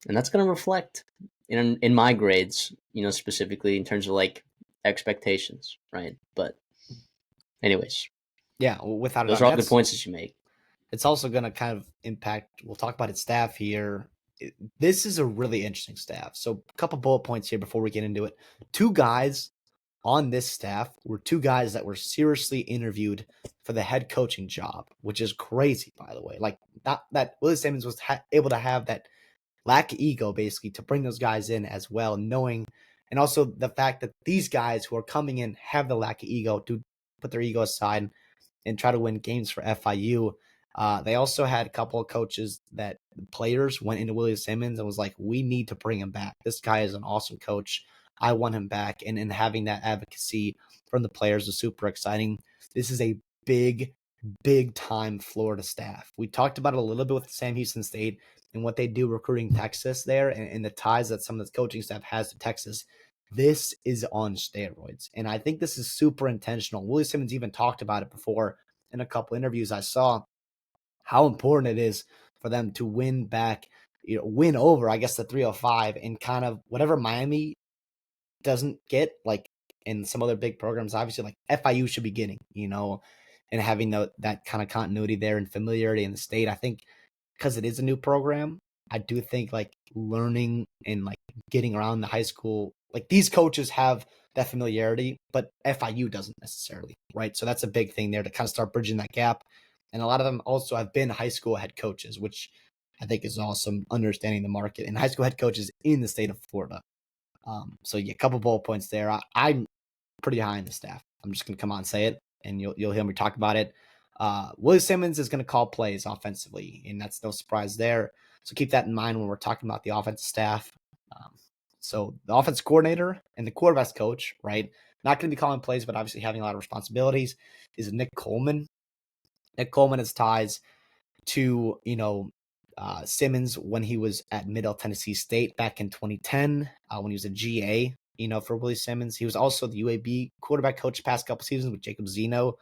and that's going to reflect in my grades, specifically in terms of like expectations, right? But anyways, Yeah, without a those doubt. are all good points that you make. It's also going to kind of impact. We'll talk about its staff here. This is a really interesting staff. So, a couple bullet points here before we get into it. 2 guys on this staff were 2 guys that were seriously interviewed for the head coaching job, which is crazy, by the way. Like that Willie Simmons was able to have that lack of ego, basically, to bring those guys in as well, knowing, and also the fact that these guys who are coming in have the lack of ego to put their ego aside and try to win games for FIU. They also had a couple of coaches that players went into Willie Simmons and was like, we need to bring him back. This guy is an awesome coach. I want him back. And having that advocacy from the players is super exciting. This is a big time Florida staff. We talked about it a little bit with Sam Houston State and what they do recruiting Texas there, and the ties that some of the coaching staff has to Texas. This is on steroids. And I think this is super intentional. Willie Simmons even talked about it before in a couple interviews I saw, how important it is for them to win back, win over, I guess, the 305, and kind of whatever Miami doesn't get, like in some other big programs, obviously, like FIU should be getting, and having that kind of continuity there and familiarity in the state. I think because it is a new program, I do think like learning and like getting around the high school, like these coaches have that familiarity, but FIU doesn't necessarily, right? So that's a big thing there to kind of start bridging that gap. And a lot of them also have been high school head coaches, which I think is awesome, understanding the market and high school head coaches in the state of Florida. So yeah, a couple bullet points there. I'm pretty high in the staff. I'm just gonna come on and say it, and you'll hear me talk about it. Willie Simmons is gonna call plays offensively, and that's no surprise there. So keep that in mind when we're talking about the offensive staff. Um, so the offensive coordinator and the quarterback's coach, right? Not going to be calling plays, but obviously having a lot of responsibilities, is Nick Coleman. Nick Coleman has ties to, Simmons when he was at Middle Tennessee State back in 2010, when he was a GA, for Willie Simmons. He was also the UAB quarterback coach past couple seasons with Jacob Zeno.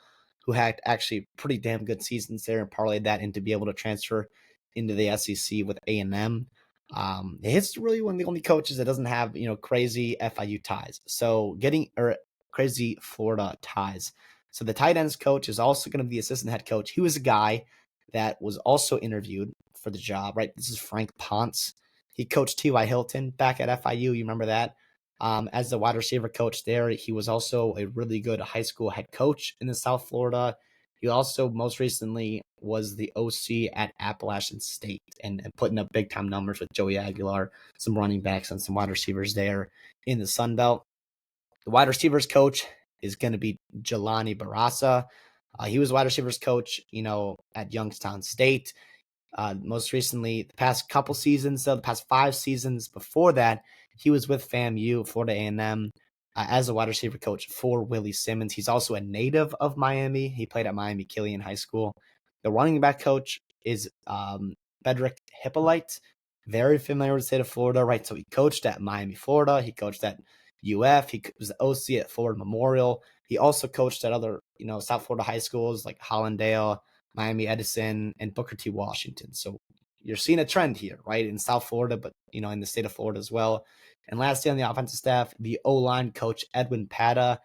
who had actually pretty damn good seasons there and parlayed that into be able to transfer into the SEC with A&M. He's really one of the only coaches that doesn't have crazy FIU ties. So getting or crazy Florida ties. So the tight ends coach is also going to be the assistant head coach. He was a guy that was also interviewed for the job, right? This is Frank Ponce. He coached T.Y. Hilton back at FIU. You remember that? As the wide receiver coach there, he was also a really good high school head coach in the South Florida. He also most recently was the OC at Appalachian State and putting up big time numbers with Joey Aguilar, some running backs, and some wide receivers there in the Sun Belt. The wide receivers coach is going to be Jelani Barasa. He was wide receivers coach, at Youngstown State. Most recently, the past couple seasons, so the past 5 seasons before that, he was with FAMU, Florida A&M, as a wide receiver coach for Willie Simmons. He's also a native of Miami. He played at Miami Killian High School. The running back coach is Bedrick Hippolyte, very familiar with the state of Florida, right? So he coached at Miami, Florida. He coached at UF. He was the OC at Florida Memorial. He also coached at other, South Florida high schools like Hollandale, Miami Edison, and Booker T. Washington. So you're seeing a trend here, right? In South Florida, but in the state of Florida as well. And lastly, on the offensive staff, the O-line coach Edwin Pata.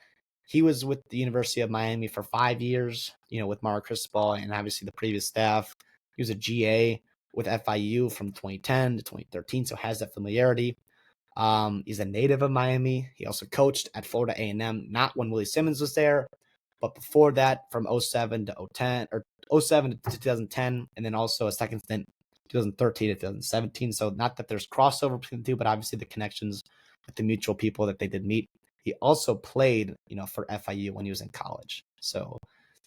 He was with the University of Miami for 5 years, with Mario Cristobal and obviously the previous staff. He was a GA with FIU from 2010 to 2013, so has that familiarity. He's a native of Miami. He also coached at Florida A&M, not when Willie Simmons was there, but before that, from 07 to 010 or 07 to 2010, and then also a second stint 2013 to 2017. So not that there's crossover between the two, but obviously the connections with the mutual people that they did meet. He also played, for FIU when he was in college. So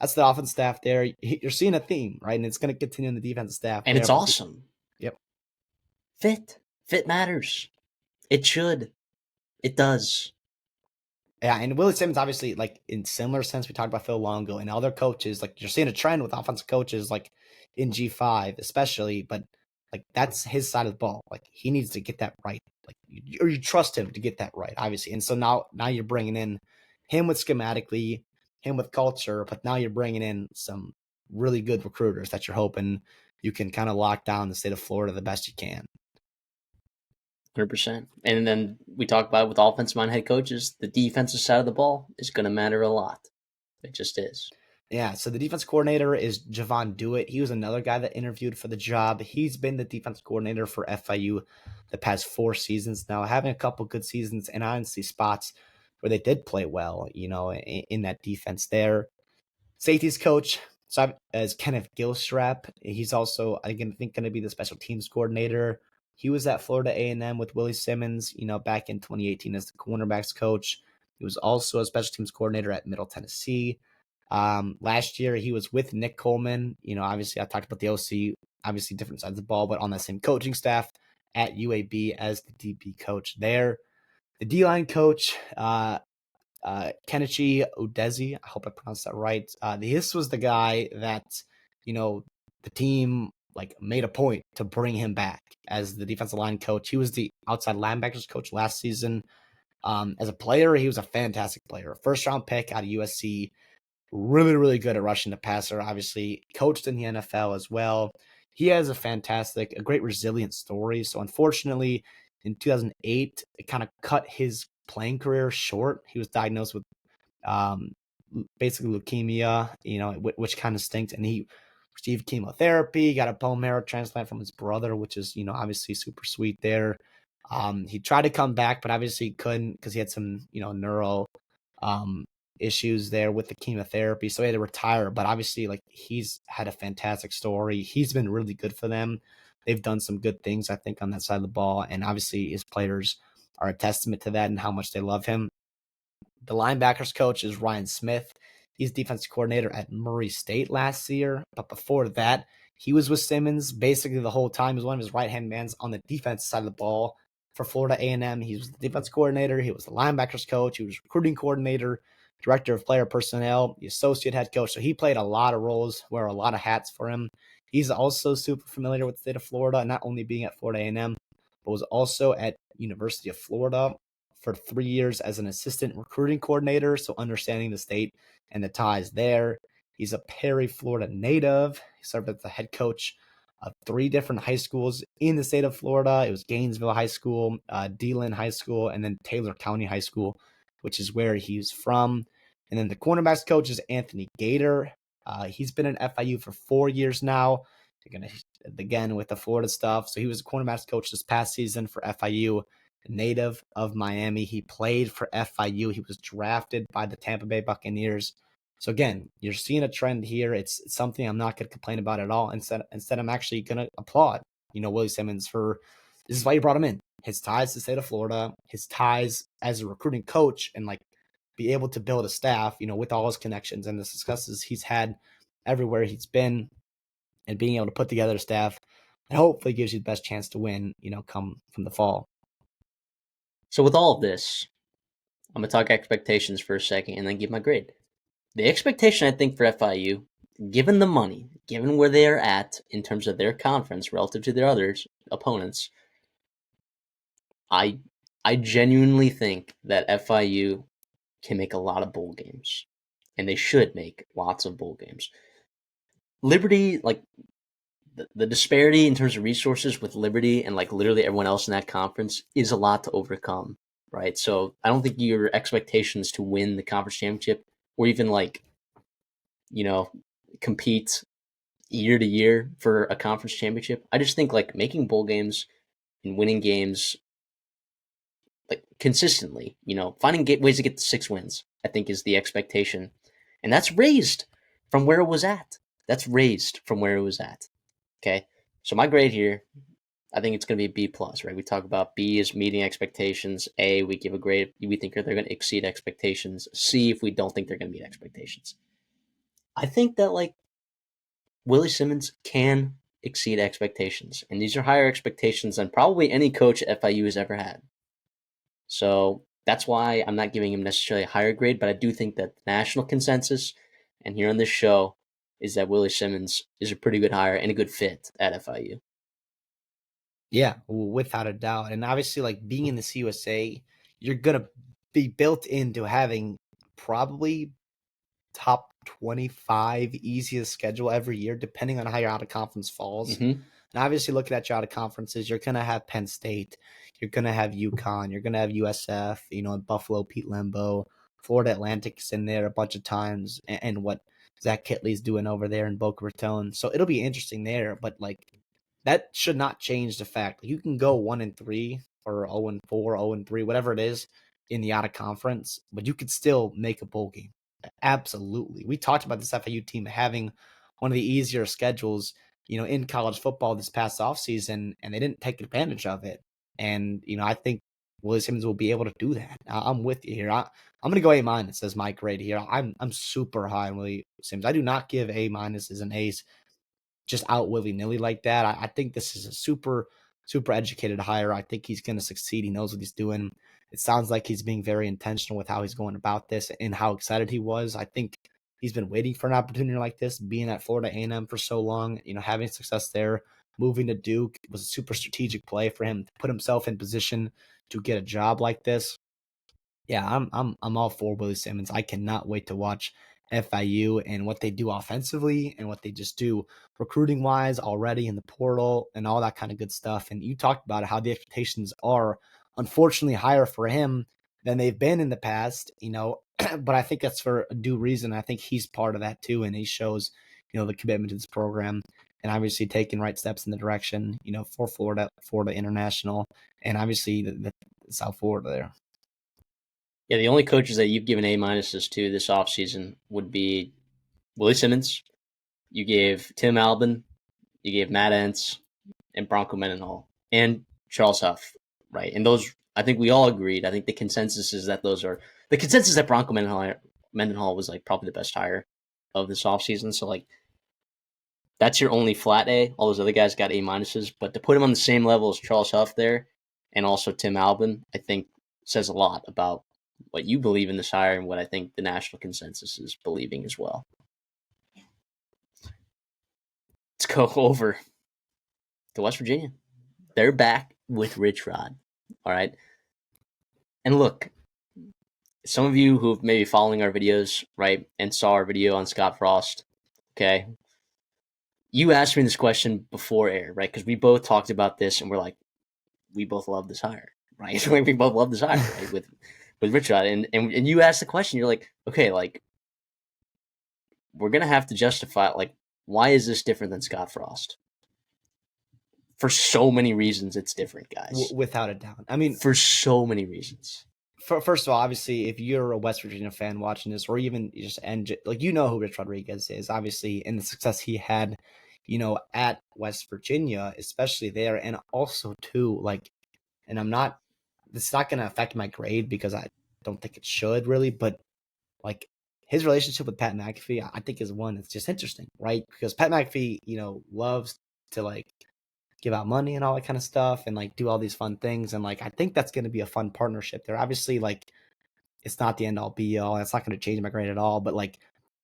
that's the offense staff there. You're seeing a theme, right? And it's going to continue in the defense staff And there. it's awesome. Yep. Fit matters. It should. It does. Yeah, and Willie Simmons, obviously, like in similar sense, we talked about Phil Longo and other coaches. Like you're seeing a trend with offensive coaches, like in G5, especially. But like that's his side of the ball. Like he needs to get that right. Like or you trust him to get that right, obviously. And so now you're bringing in him with schematically, him with culture, but now you're bringing in some really good recruiters that you're hoping you can kind of lock down the state of Florida the best you can. 100%. And then we talk about it with offensive minded head coaches, the defensive side of the ball is going to matter a lot. It just is. Yeah, so the defense coordinator is Javon Dewitt. He was another guy that interviewed for the job. He's been the defense coordinator for FIU the past 4 seasons now, having a couple good seasons and honestly spots where they did play well, in that defense there. Safeties coach as Kenneth Gilstrap. He's also, I think, going to be the special teams coordinator. He was at Florida A&M with Willie Simmons, back in 2018 as the cornerbacks coach. He was also a special teams coordinator at Middle Tennessee. Last year, he was with Nick Coleman. Obviously, I talked about the OC, obviously different sides of the ball, but on the same coaching staff at UAB as the DB coach there. The D-line coach, Kenichi Udezi. I hope I pronounced that right. This was the guy that, the team like made a point to bring him back as the defensive line coach. He was the outside linebackers coach last season. As a player, he was a fantastic player. First round pick out of USC. Really, really good at rushing the passer. Obviously, coached in the NFL as well. He has a great resilient story. So unfortunately, in 2008, it kind of cut his playing career short. He was diagnosed with um, basically leukemia, which kind of stinks. And he received chemotherapy, got a bone marrow transplant from his brother, which is, obviously super sweet there. He tried to come back, but obviously couldn't because he had some, neuro um, issues there with the chemotherapy. So he had to retire. But obviously, like he's had a fantastic story. He's been really good for them. They've done some good things, I think, on that side of the ball. And obviously his players are a testament to that and how much they love him. The linebackers coach is Ryan Smith. He's defensive coordinator at Murray State last year. But before that, he was with Simmons basically the whole time. He was one of his right-hand mans on the defense side of the ball for Florida A&M. He was the defense coordinator. He was the linebackers coach. He was recruiting coordinator, director of player personnel, the associate head coach. So he played a lot of roles, wear a lot of hats for him. He's also super familiar with the state of Florida, not only being at Florida A&M, but was also at University of Florida for 3 years as an assistant recruiting coordinator. So understanding the state and the ties there. He's a Perry, Florida native. He served as the head coach of 3 different high schools in the state of Florida. It was Gainesville High School, DeLand High School, and then Taylor County High School, which is where he's from. And then the cornerbacks coach is Anthony Gator. He's been in FIU for 4 years now. Again, with the Florida stuff. So he was a cornerbacks coach this past season for FIU, native of Miami. He played for FIU. He was drafted by the Tampa Bay Buccaneers. So again, you're seeing a trend here. It's something I'm not going to complain about at all. Instead, I'm actually going to applaud, Willie Simmons for this is why you brought him in. His ties to the state of Florida, his ties as a recruiting coach, and be able to build a staff, with all his connections and the successes he's had everywhere he's been, and being able to put together a staff that hopefully gives you the best chance to win, come from the fall. So with all of this, I'm going to talk expectations for a second and then give my grade. The expectation, I think, for FIU, given the money, given where they are at in terms of their conference relative to their other opponents, I genuinely think that FIU can make a lot of bowl games, and they should make lots of bowl games. Liberty, the disparity in terms of resources with Liberty and literally everyone else in that conference is a lot to overcome, right? So I don't think your expectations to win the conference championship or even compete year to year for a conference championship. I just think making bowl games and winning games consistently, finding ways to get to 6 wins, I think is the expectation. And that's raised from where it was at. Okay. So my grade here, I think it's going to be a B plus, right? We talk about B is meeting expectations. A, we give a grade. We think they're going to exceed expectations. C, if we don't think they're going to meet expectations. I think that Willie Simmons can exceed expectations, and these are higher expectations than probably any coach at FIU has ever had. So that's why I'm not giving him necessarily a higher grade, but I do think that the national consensus and here on this show is that Willie Simmons is a pretty good hire and a good fit at FIU. Yeah, without a doubt. And obviously, being in the CUSA, you're going to be built into having probably top 25 easiest schedule every year, depending on how your out of conference falls. Mm-hmm. And obviously, looking at your out of conferences, you're going to have Penn State, you're going to have UConn, you're going to have USF, Buffalo, Pete Lembo, Florida Atlantic's in there a bunch of times, and what Zach Kitley's doing over there in Boca Raton. So it'll be interesting there, but that should not change the fact you can go 1-3 or 0-4, 0-3, whatever it is in the out of conference, but you could still make a bowl game. Absolutely. We talked about this FIU team having one of the easier schedules, in college football this past offseason, and they didn't take advantage of it. And, I think Willie Simmons will be able to do that. I'm with you here. I'm going to go A- as my grade here. I'm super high on Willie Simmons. I do not give A- as an ace just out willy-nilly like that. I think this is a super, super educated hire. I think he's going to succeed. He knows what he's doing. It sounds like he's being very intentional with how he's going about this and how excited he was. I think he's been waiting for an opportunity like this, being at Florida A&M for so long, having success there. Moving to Duke was a super strategic play for him to put himself in position to get a job like this. Yeah, I'm all for Willie Simmons. I cannot wait to watch FIU and what they do offensively and what they just do recruiting wise already in the portal and all that kind of good stuff. And you talked about how the expectations are unfortunately higher for him than they've been in the past, but I think that's for a due reason. I think he's part of that too. And he shows, the commitment to this program and obviously taking right steps in the direction, for Florida International, and obviously the South Florida there. Yeah, the only coaches that you've given A-minuses to this offseason would be Willie Simmons. You gave Tim Albin, you gave Matt Entz, and Bronco Mendenhall, and Charles Huff, right? And those, I think we all agreed. I think the consensus is that Bronco Mendenhall was probably the best hire of this offseason. So that's your only flat A. All those other guys got A-minuses, but to put him on the same level as Charles Huff there, and also Tim Albin, I think says a lot about what you believe in this hire and what I think the national consensus is believing as well. Let's go over to West Virginia. They're back with Rich Rod. All right. And look, some of you who've maybe following our videos, right, and saw our video on Scott Frost, Okay, you asked me this question before air, right? Because we both talked about this, and we're like, we both love this hire, right? Like we both love this hire, right? With Richard, and you asked the question, you're like, okay, like we're gonna have to justify, like, why is this different than Scott Frost? For so many reasons, it's different, guys. Without a doubt. I mean, For so many reasons. first of all, obviously, if you're a West Virginia fan watching this, or even just like you know who Rich Rodriguez is, obviously, and the success he had, at West Virginia, especially there, and also too, like, and I'm not, this is not going to affect my grade because I don't think it should really, but like his relationship with Pat McAfee, I think is one that's just interesting, right? Because Pat McAfee, loves to like give out money and all that kind of stuff and like do all these fun things. And like, I think that's going to be a fun partnership. They're obviously like, it's not the end all be all. It's not going to change my grade at all. But like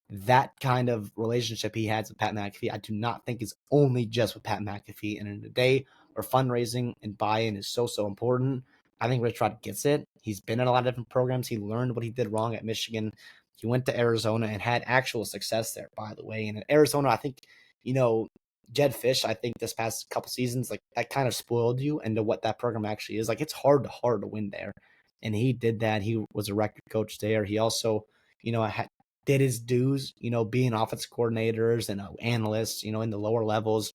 that kind of relationship he has with Pat McAfee, I do not think is only just with Pat McAfee. And in a day where fundraising and buy-in is so important, I think Rich Rod gets it. He's been in a lot of different programs. He learned what he did wrong at Michigan. He went to Arizona and had actual success there, by the way. And in Arizona, I think, you know, Jed Fish, I think this past couple seasons, like that kind of spoiled you into what that program actually is. Like it's hard to win there. And he did that. He was a record coach there. He also, did his dues, being offensive coordinators and analysts, in the lower levels,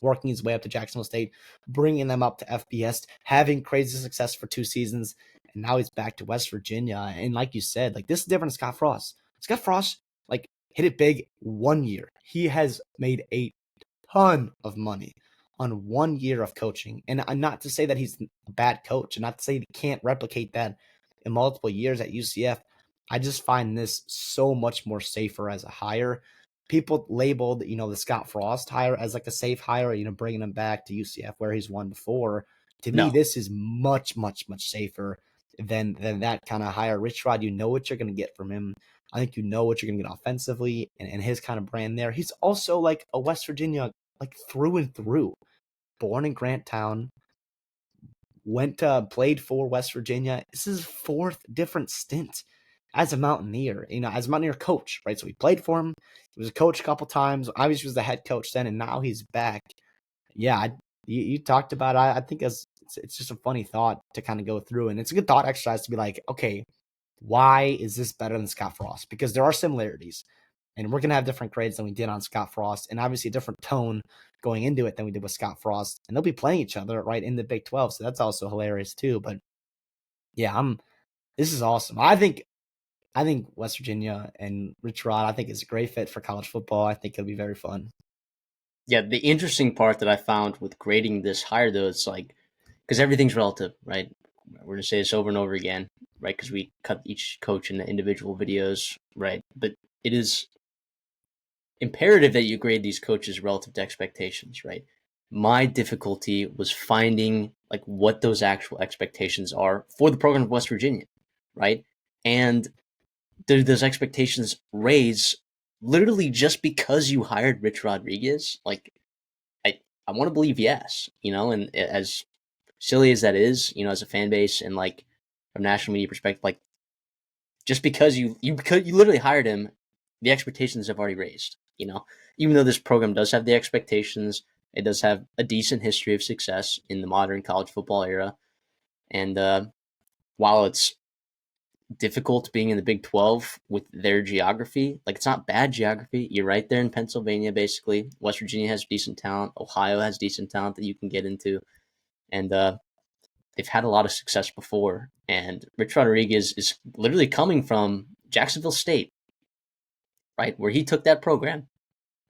working his way up to Jacksonville State, bringing them up to FBS, having crazy success for 2 seasons, and now he's back to West Virginia. And like you said, like this is different than Scott Frost. Scott Frost, like hit it big 1 year. He has made a ton of money on 1 year of coaching. And not to say that he's a bad coach, and not to say he can't replicate that in multiple years at UCF. I just find this so much more safer as a hire. People labeled, the Scott Frost hire as like a safe hire, bringing him back to UCF where he's won before. To me, No. this is much, much, much safer than that kind of hire. Rich Rod, you know what you're going to get from him. I think you know what you're going to get offensively and his kind of brand there. He's also like a West Virginia, like through and through. Born in Granttown, played for West Virginia. This is his fourth different stint as a Mountaineer, as a Mountaineer coach, right? So he played for him. He was a coach a couple times. Obviously, he was the head coach then, and now he's back. Yeah, you talked about. I think it's just a funny thought to kind of go through, and it's a good thought exercise to be like, okay, why is this better than Scott Frost? Because there are similarities, and we're gonna have different grades than we did on Scott Frost, and obviously a different tone going into it than we did with Scott Frost. And they'll be playing each other right in the Big 12, so that's also hilarious too. But yeah, this is awesome. I think West Virginia and Rich Rod, I think is a great fit for college football. I think it'll be very fun. Yeah, the interesting part that I found with grading this higher, though, it's like, because everything's relative, right? We're going to say this over and over again, right? Because we cut each coach into individual videos, right? But it is imperative that you grade these coaches relative to expectations, right? My difficulty was finding like what those actual expectations are for the program of West Virginia, right? And do those expectations raise literally just because you hired Rich Rodriguez? Like, I want to believe yes, and as silly as that is, as a fan base and like from national media perspective, like just because you literally hired him, the expectations have already raised. Even though this program does have the expectations, it does have a decent history of success in the modern college football era, and while it's difficult being in the Big 12 with their geography, like it's not bad geography. You're right there in Pennsylvania, basically. West Virginia has decent talent. Ohio has decent talent that you can get into, and they've had a lot of success before. And Rich Rodriguez is literally coming from Jacksonville State, right, where he took that program,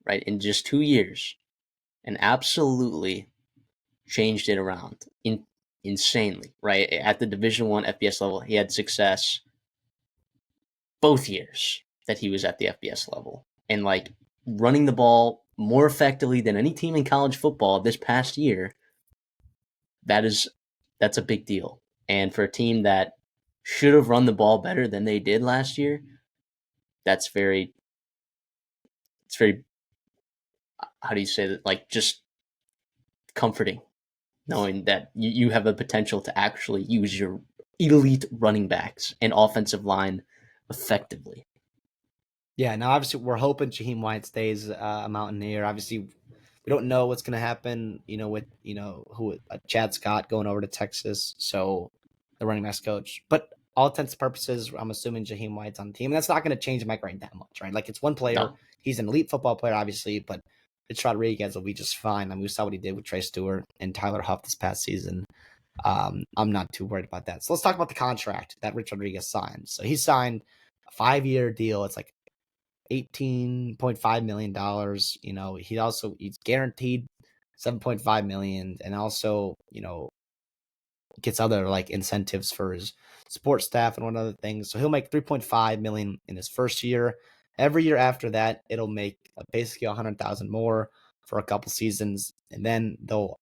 right, in just 2 years and absolutely changed it around insanely, right? At the Division One FBS level, he had success both years that he was at the FBS level, and like running the ball more effectively than any team in college football this past year. That's a big deal. And for a team that should have run the ball better than they did last year, that's very it's very how do you say that, like, just comforting knowing that you have a potential to actually use your elite running backs and offensive line effectively. Yeah, now obviously we're hoping Jaheim White stays a Mountaineer. Obviously, we don't know what's going to happen. With who Chad Scott going over to Texas, so the running backs coach. But all intents and purposes, I'm assuming Jaheim White's on the team, and that's not going to change Mike Ryan that much, right? Like it's one player. No, He's an elite football player, obviously, but Rich Rodriguez will be just fine. I mean, we saw what he did with Trey Stewart and Tyler Huff this past season. I'm not too worried about that. So let's talk about the contract that Rich Rodriguez signed. So he signed a 5-year deal. It's like $18.5 million. He's guaranteed 7.5 million, and also gets other like incentives for his support staff and one other things. So he'll make 3.5 million in his first year. Every year after that, it'll make basically 100,000 more for a couple seasons, and then they'll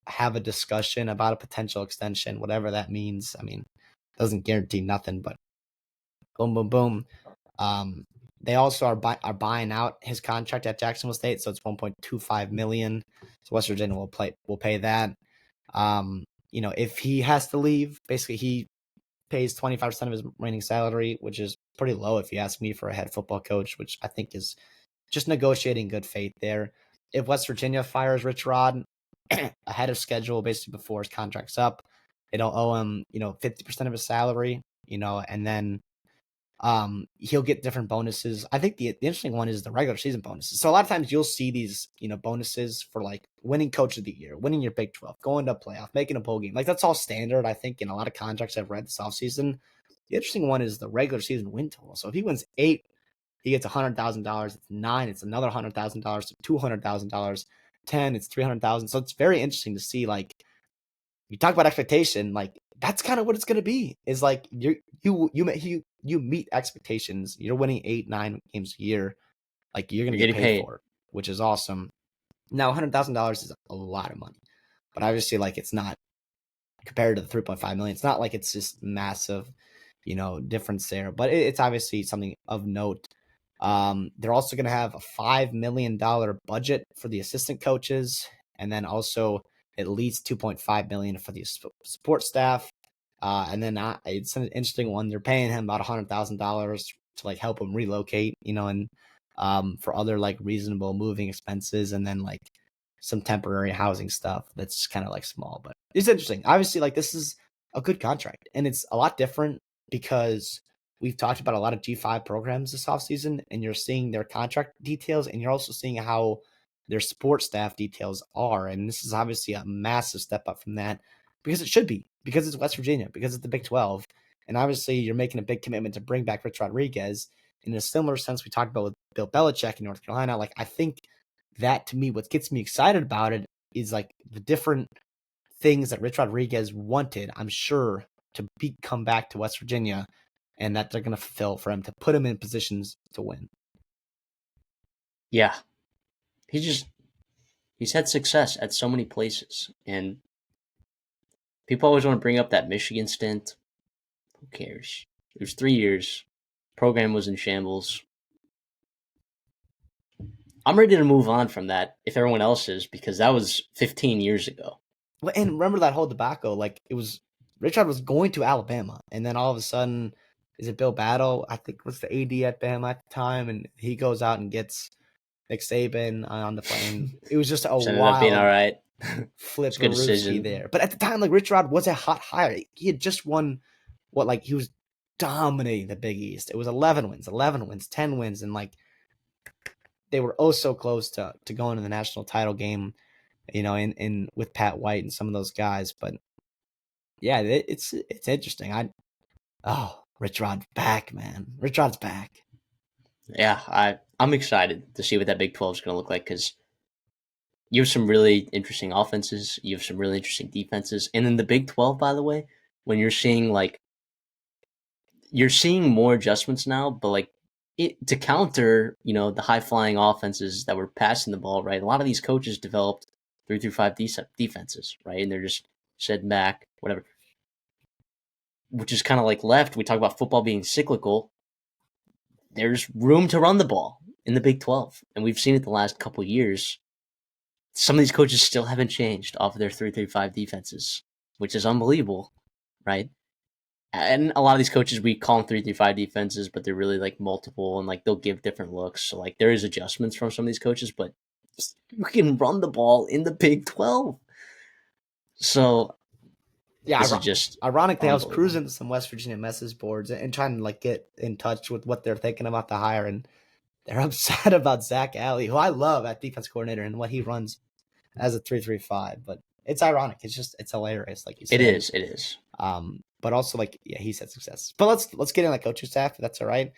have a discussion about a potential extension, whatever that means. I mean, doesn't guarantee nothing, but boom, boom, boom. Um, they also are buying out his contract at Jacksonville State, so it's 1.25 million. So West Virginia will pay that. If he has to leave, basically he pays 25% of his remaining salary, which is pretty low if you ask me for a head football coach, which I think is just negotiating good faith there. If West Virginia fires Rich Rod ahead of schedule, basically before his contract's up, it'll owe him, 50% of his salary, and then he'll get different bonuses. I think the interesting one is the regular season bonuses. So a lot of times you'll see these, bonuses for like winning coach of the year, winning your Big 12, going to a playoff, making a bowl game. Like that's all standard, I think, in a lot of contracts I've read this offseason. The interesting one is the regular season win total. So if he wins 8, he gets $100,000. It's 9, it's another $100,000 to $200,000. 10, it's 300,000. So it's very interesting to see like you talk about expectation, like that's kind of what it's going to be. Is like you meet expectations. You're winning 8-9 games a year, like you're going you're to get getting paid paid. for it, which is awesome. Now, $100,000 is a lot of money, but obviously, like it's not compared to the 3.5 million. It's not like it's just massive, difference there. But it's obviously something of note. They're also going to have a $5 million budget for the assistant coaches, and then also at least 2.5 million for the support staff. And then it's an interesting one. They're paying him about $100,000 to like help him relocate, and for other like reasonable moving expenses, and then like some temporary housing stuff that's kind of like small, but it's interesting. Obviously, like this is a good contract, and it's a lot different because we've talked about a lot of G5 programs this offseason, and you're seeing their contract details, and you're also seeing how their support staff details are. And this is obviously a massive step up from that because it should be, because it's West Virginia, because it's the Big 12. And obviously, you're making a big commitment to bring back Rich Rodriguez in a similar sense we talked about with Bill Belichick in North Carolina. Like, I think that to me, what gets me excited about it is like the different things that Rich Rodriguez wanted, I'm sure, to come back to West Virginia, and that they're going to fulfill for him to put him in positions to win. Yeah, he's he's had success at so many places, and people always want to bring up that Michigan stint. Who cares? It was 3 years. Program was in shambles. I'm ready to move on from that if everyone else is, because that was 15 years ago. Well, and remember that whole debacle? Like it was Richard was going to Alabama, and then all of a sudden, is it Bill Battle? I think was the AD at Bama at the time, and he goes out and gets Nick Saban on the plane. It was just a Just ended up being all wild right. It's a good flipperooski decision. there. But at the time, like Rich Rod was a hot hire. He had just won he was dominating the Big East. It was 11 wins, 10 wins, and like they were oh so close to going to the national title game, in with Pat White and some of those guys. But yeah, it's interesting. Rich Rod's back, man. Rich Rod's back. Yeah, I'm excited to see what that Big 12 is going to look like, because you have some really interesting offenses, you have some really interesting defenses, and in the Big 12, by the way, when you're seeing more adjustments now, but like to counter, the high flying offenses that were passing the ball, right? A lot of these coaches developed 3 through 5 defenses, right? And they're just sitting back, whatever, which is kind of like left. We talk about football being cyclical. There's room to run the ball in the Big 12, and we've seen it the last couple years. Some of these coaches still haven't changed off of their 3-3-5 defenses, which is unbelievable, right? And a lot of these coaches, we call them 3-5 defenses, but they're really like multiple, and like they'll give different looks. So like there is adjustments from some of these coaches, but you can run the ball in the Big 12. So Yeah, this is just ironically, I was unbelievable. cruising some West Virginia message boards and trying to like get in touch with what they're thinking about the hire, and they're upset about Zach Alley, who I love at defense coordinator and what he runs as a 3-3-5. But it's ironic. It's hilarious, like you It said. is. It is. But also like yeah, he said success. But let's get in that coaching staff. If that's all right.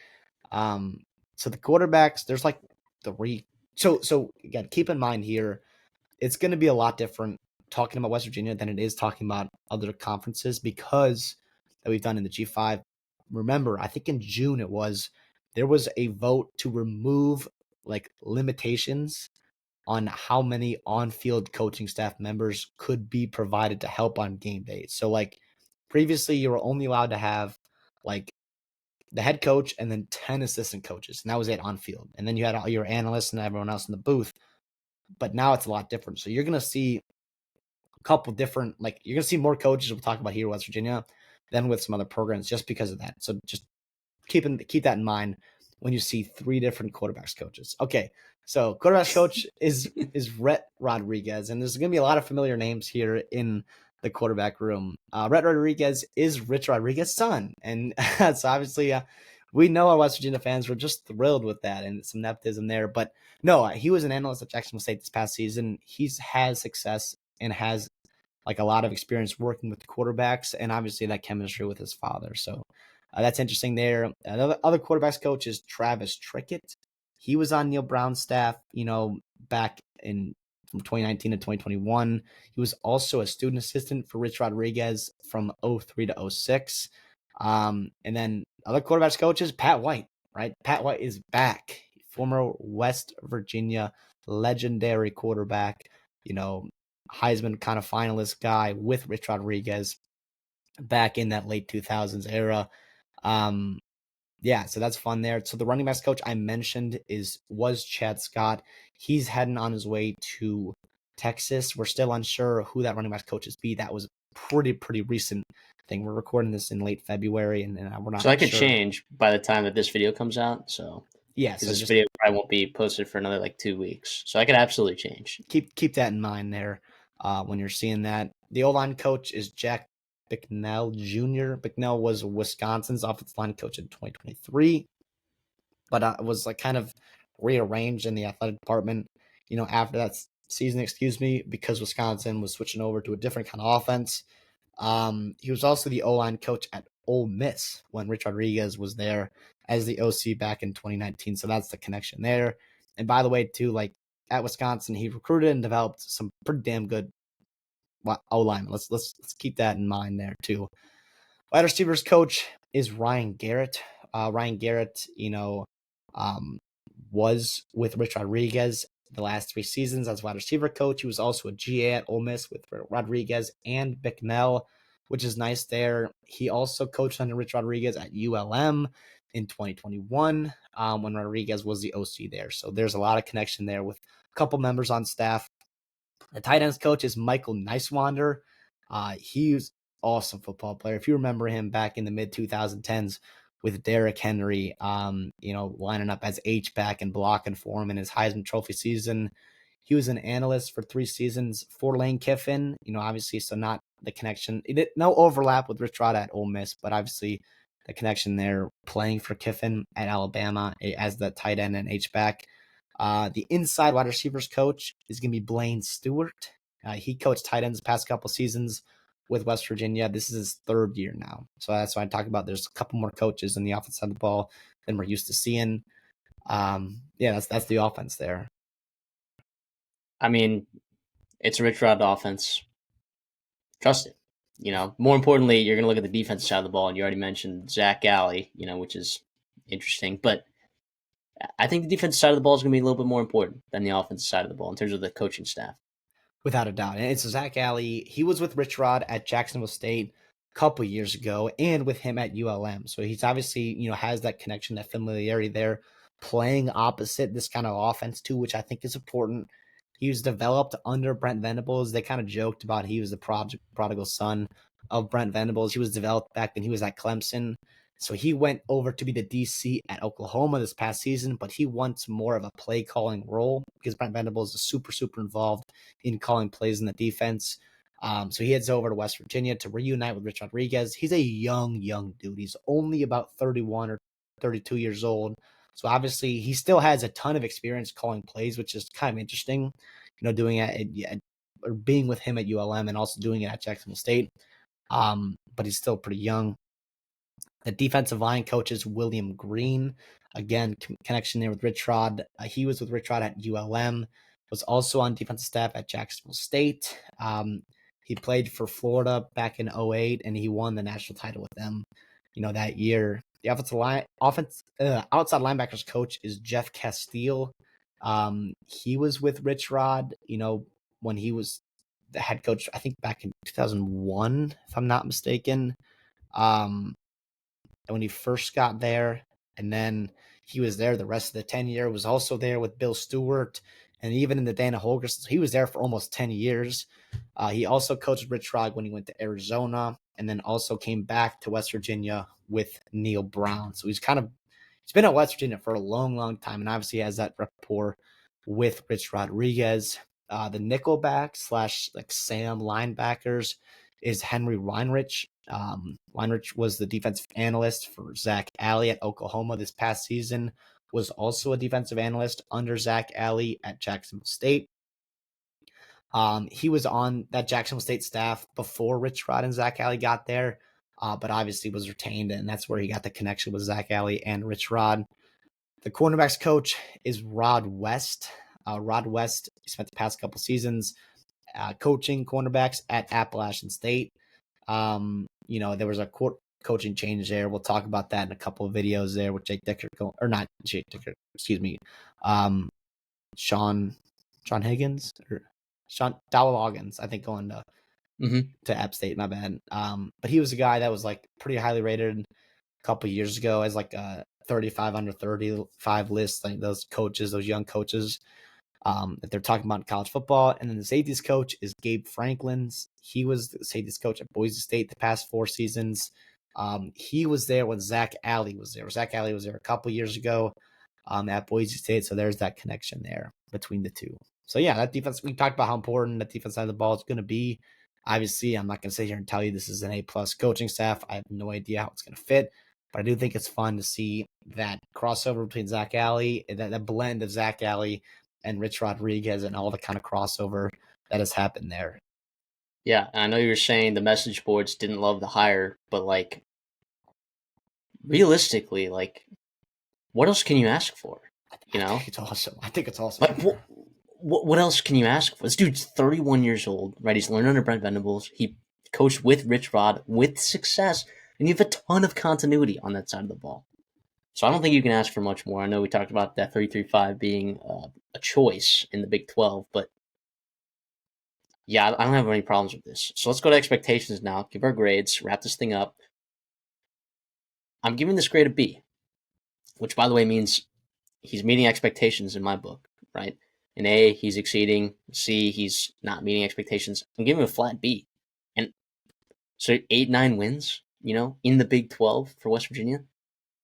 Um, so the quarterbacks, there's like three. So again, keep in mind here, it's going to be a lot different talking about West Virginia than it is talking about other conferences because that we've done in the G5. Remember, I think in June there was a vote to remove like limitations on how many on-field coaching staff members could be provided to help on game days. So like previously you were only allowed to have like the head coach and then 10 assistant coaches, and that was it on field. And then you had all your analysts and everyone else in the booth. But now it's a lot different. So you're going to see a couple different, like you're going to see more coaches we'll talk about here in West Virginia than with some other programs just because of that. So just keep that in mind when you see three different quarterbacks coaches. Okay, so quarterbacks coach is Rhett Rodriguez, and there's going to be a lot of familiar names here in the quarterback room. Rhett Rodriguez is Rich Rodriguez's son, and so obviously we know our West Virginia fans were just thrilled with that and some nepotism there. But no, he was an analyst at Jacksonville State this past season. He's had success and has like a lot of experience working with quarterbacks and obviously that chemistry with his father. So that's interesting there. Another other quarterbacks coach is Travis Trickett. He was on Neil Brown's staff, back in from 2019 to 2021. He was also a student assistant for Rich Rodriguez from 03 to 06. And then other quarterbacks coaches, Pat White, right? Pat White is back. Former West Virginia legendary quarterback, you know, Heisman kind of finalist guy with Rich Rodriguez back in that late 2000s era. Um, yeah, so that's fun there. So the running backs coach I mentioned was Chad Scott. He's heading on his way to Texas. We're still unsure who that running backs coach is be. That was pretty recent thing. We're recording this in late February, and we're So not I could sure. change by the time that this video comes out. So Yeah, because so this just video probably won't be posted for another like 2 weeks, so I could absolutely change. keep that in mind there when you're seeing that. The O-line coach is Jack Bicknell Jr. Bicknell was Wisconsin's offensive line coach in 2023, but was like kind of rearranged in the athletic department, after that season, excuse me, because Wisconsin was switching over to a different kind of offense. He was also the O-line coach at Ole Miss when Rich Rodriguez was there as the OC back in 2019. So that's the connection there. And by the way, too, like at Wisconsin, he recruited and developed some pretty damn good O-linemen. Let's keep that in mind there too. Wide receivers coach is Ryan Garrett. Ryan Garrett, um, was with Rich Rodriguez the last 3 seasons as wide receiver coach. He was also a GA at Ole Miss with Rodriguez and Bicknell, which is nice there. He also coached under Rich Rodriguez at ULM in 2021 when Rodriguez was the OC there. So there's a lot of connection there with a couple members on staff. The tight ends coach is Michael Nicewander. He's awesome football player. If you remember him back in the mid 2010s with Derrick Henry, lining up as H back and blocking for him in his Heisman Trophy season. He was an analyst for 3 seasons for Lane Kiffin. Obviously, so not the connection. No overlap with Rich Rod at Ole Miss, but obviously the connection there playing for Kiffin at Alabama as the tight end and H back. The inside wide receivers coach is going to be Blaine Stewart. He coached tight ends the past couple seasons with West Virginia. This is his third year now. So that's why I talk about there's a couple more coaches in the offense side of the ball than we're used to seeing. That's the offense there. I mean, it's a Rich Rod offense. Trust it. More importantly, you're going to look at the defensive side of the ball, and you already mentioned Zach Alley, which is interesting. But I think the defensive side of the ball is going to be a little bit more important than the offensive side of the ball in terms of the coaching staff. Without a doubt. And it's Zach Alley. He was with Rich Rod at Jacksonville State a couple years ago and with him at ULM. So he's obviously, has that connection, that familiarity there, playing opposite this kind of offense too, which I think is important. He was developed under Brent Venables. They kind of joked about he was the prodigal son of Brent Venables. He was developed back then. He was at Clemson. So he went over to be the DC at Oklahoma this past season, but he wants more of a play calling role because Brent Venables is super, super involved in calling plays in the defense. So he heads over to West Virginia to reunite with Rich Rodriguez. He's a young dude. He's only about 31 or 32 years old. So obviously he still has a ton of experience calling plays, which is kind of interesting, doing it or being with him at ULM and also doing it at Jacksonville State. But he's still pretty young. The defensive line coach is William Green. Again, connection there with Rich Rod. He was with Rich Rod at ULM, was also on defensive staff at Jacksonville State. He played for Florida back in 08, and he won the national title with them, that year. The outside linebackers coach is Jeff Castile. He was with Rich Rod, when he was the head coach, I think back in 2001, if I'm not mistaken. And when he first got there, and then he was there the rest of the 10 year, was also there with Bill Stewart, and even in the Dana Holgers, he was there for almost 10 years. He also coached Rich Rod when he went to Arizona, and then also came back to West Virginia with Neil Brown. So he's been at West Virginia for a long time, and obviously has that rapport with Rich Rodriguez. The nickelback / like Sam linebackers is Henry Weinrich. Weinrich was the defensive analyst for Zach Alley at Oklahoma this past season, was also a defensive analyst under Zach Alley at Jacksonville State. He was on that Jacksonville State staff before Rich Rod and Zach Alley got there, but obviously was retained, and that's where he got the connection with Zach Alley and Rich Rod. The cornerbacks coach is Rod West. Rod West spent the past couple seasons coaching cornerbacks at Appalachian State. There was a coaching change there. We'll talk about that in a couple of videos there with Jake Dicker, or not Jake Dicker, excuse me. Sean Higgins or Sean Dowell-Loggins, I think, going to App State, my bad. But he was a guy that was like pretty highly rated a couple of years ago as like a 35 under 35 list, like those young coaches that they're talking about in college football. And then the safeties coach is Gabe Franklin's. He was the safeties coach at Boise State the past 4 seasons. He was there when Zach Alley was there. Zach Alley was there a couple years ago at Boise State. So there's that connection there between the two. So yeah, that defense, we talked about how important that defense side of the ball is going to be. Obviously, I'm not going to sit here and tell you this is an A+ coaching staff. I have no idea how it's going to fit, but I do think it's fun to see that crossover between Zach Alley, that blend of Zach Alley and Rich Rodriguez, and all the kind of crossover that has happened there. Yeah, I know you were saying the message boards didn't love the hire, but like realistically, like what else can you ask for? I think it's awesome. Like what else can you ask for? This dude's 31 years old, right? He's learned under Brent Venables. He coached with Rich Rod with success, and you have a ton of continuity on that side of the ball. So I don't think you can ask for much more. I know we talked about that 3-3-5 being a choice in the Big 12, but yeah, I don't have any problems with this. So let's go to expectations now. Give our grades. Wrap this thing up. I'm giving this grade a B, which, by the way, means he's meeting expectations in my book, right? In A, he's exceeding. C, he's not meeting expectations. I'm giving him a flat B. And so 8-9 wins, in the Big 12 for West Virginia.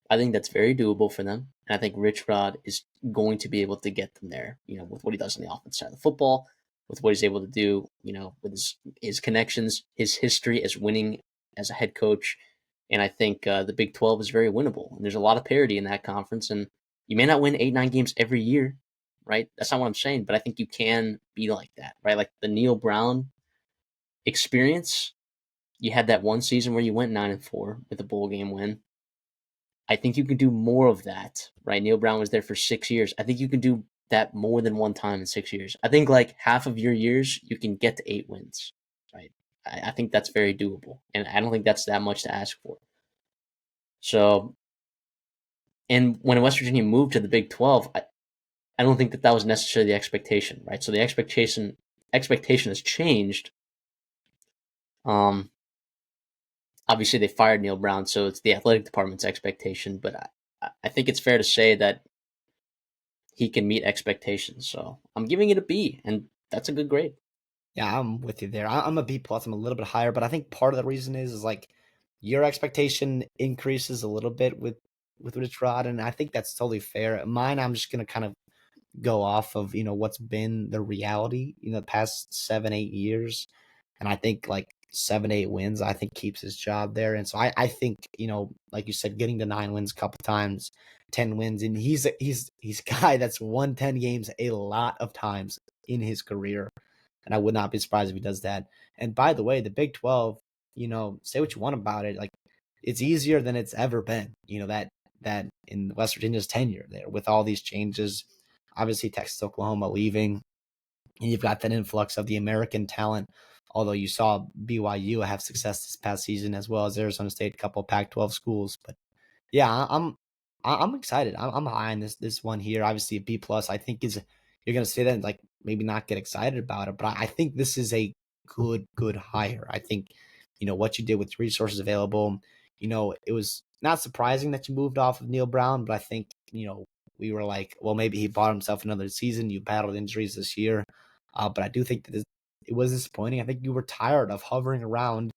I think that's very doable for them. And I think Rich Rod is going to be able to get them there, with what he does on the offense side of the football, with what he's able to do, with his connections, his history as winning as a head coach. And I think the Big 12 is very winnable. And there's a lot of parity in that conference. And you may not win 8-9 games every year, right? That's not what I'm saying. But I think you can be like that, right? Like the Neil Brown experience. You had that one season where you went 9-4 with a bowl game win. I think you can do more of that, right? Neil Brown was there for 6 years. I think you can do that more than one time in 6 years. I think like half of your years, you can get to 8 wins, right? I think that's very doable. And I don't think that's that much to ask for. So, and when West Virginia moved to the Big 12, I don't think that was necessarily the expectation, right? So the expectation has changed. Obviously, they fired Neil Brown, so it's the athletic department's expectation. But I think it's fair to say that he can meet expectations. So I'm giving it a B, and that's a good grade. Yeah, I'm with you there. I'm a B plus. I'm a little bit higher, but I think part of the reason is like your expectation increases a little bit with Rich Rod, and I think that's totally fair. Mine, I'm just gonna kind of go off of what's been the reality the past 7 8 years, and I think like 7 8 wins I think keeps his job there. And so I think like you said, getting to 9 wins a couple times, 10 wins, and he's a guy that's won 10 games a lot of times in his career, and I would not be surprised if he does that. And by the way, the Big 12, say what you want about it, like it's easier than it's ever been. That in West Virginia's tenure there with all these changes, obviously Texas, Oklahoma leaving, and you've got that influx of the American talent. Although you saw BYU have success this past season, as well as Arizona State, a couple of Pac-12 schools. But yeah, I'm excited. I'm high on this one here. Obviously, a B plus. I think is you're gonna say that and like maybe not get excited about it, but I think this is a good hire. I think what you did with resources available. It was not surprising that you moved off of Neil Brown, but I think we were like, well, maybe he bought himself another season. You battled injuries this year, but I do think that it was disappointing. I think you were tired of hovering around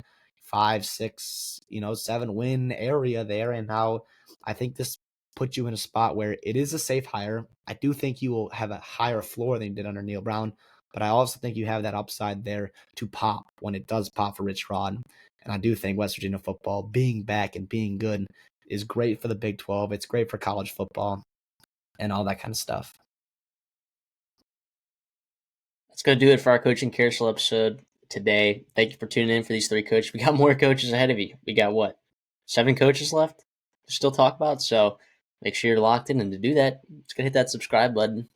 5 6 7 win area there, and now I think this puts you in a spot where it is a safe hire. I do think you will have a higher floor than you did under Neil Brown, but I also think you have that upside there to pop when it does pop for Rich Rod. And I do think West Virginia football being back and being good is great for the Big 12. It's great for college football and all that kind of stuff. That's going to do it for our coaching carousel episode today. Thank you for tuning in for these three coaches. We got more coaches ahead of you. We got what? 7 coaches left to still talk about. So make sure you're locked in. And to do that, just going to hit that subscribe button.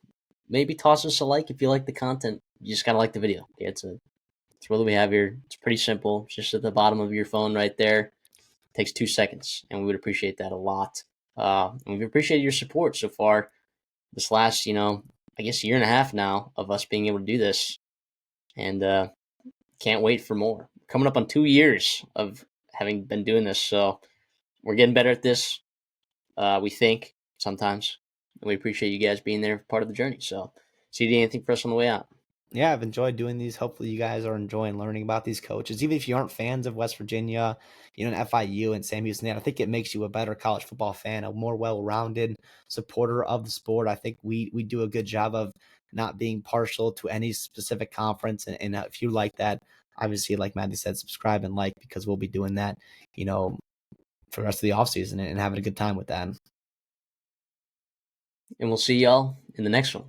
Maybe toss us a like if you like the content. You just got to like the video. Okay, it's what we have here. It's pretty simple. It's just at the bottom of your phone right there. It takes 2 seconds. And we would appreciate that a lot. And we've appreciated your support so far this last, I guess year and a half now of us being able to do this, and can't wait for more. Coming up on 2 years of having been doing this, so we're getting better at this. We think sometimes, and we appreciate you guys being there, part of the journey. So, CD, anything for us on the way out? Yeah, I've enjoyed doing these. Hopefully, you guys are enjoying learning about these coaches. Even if you aren't fans of West Virginia, and FIU and Sam Houston, I think it makes you a better college football fan, a more well-rounded supporter of the sport. I think we do a good job of not being partial to any specific conference. And if you like that, obviously, like Matthew said, subscribe and like, because we'll be doing that, for the rest of the offseason and having a good time with that. And we'll see y'all in the next one.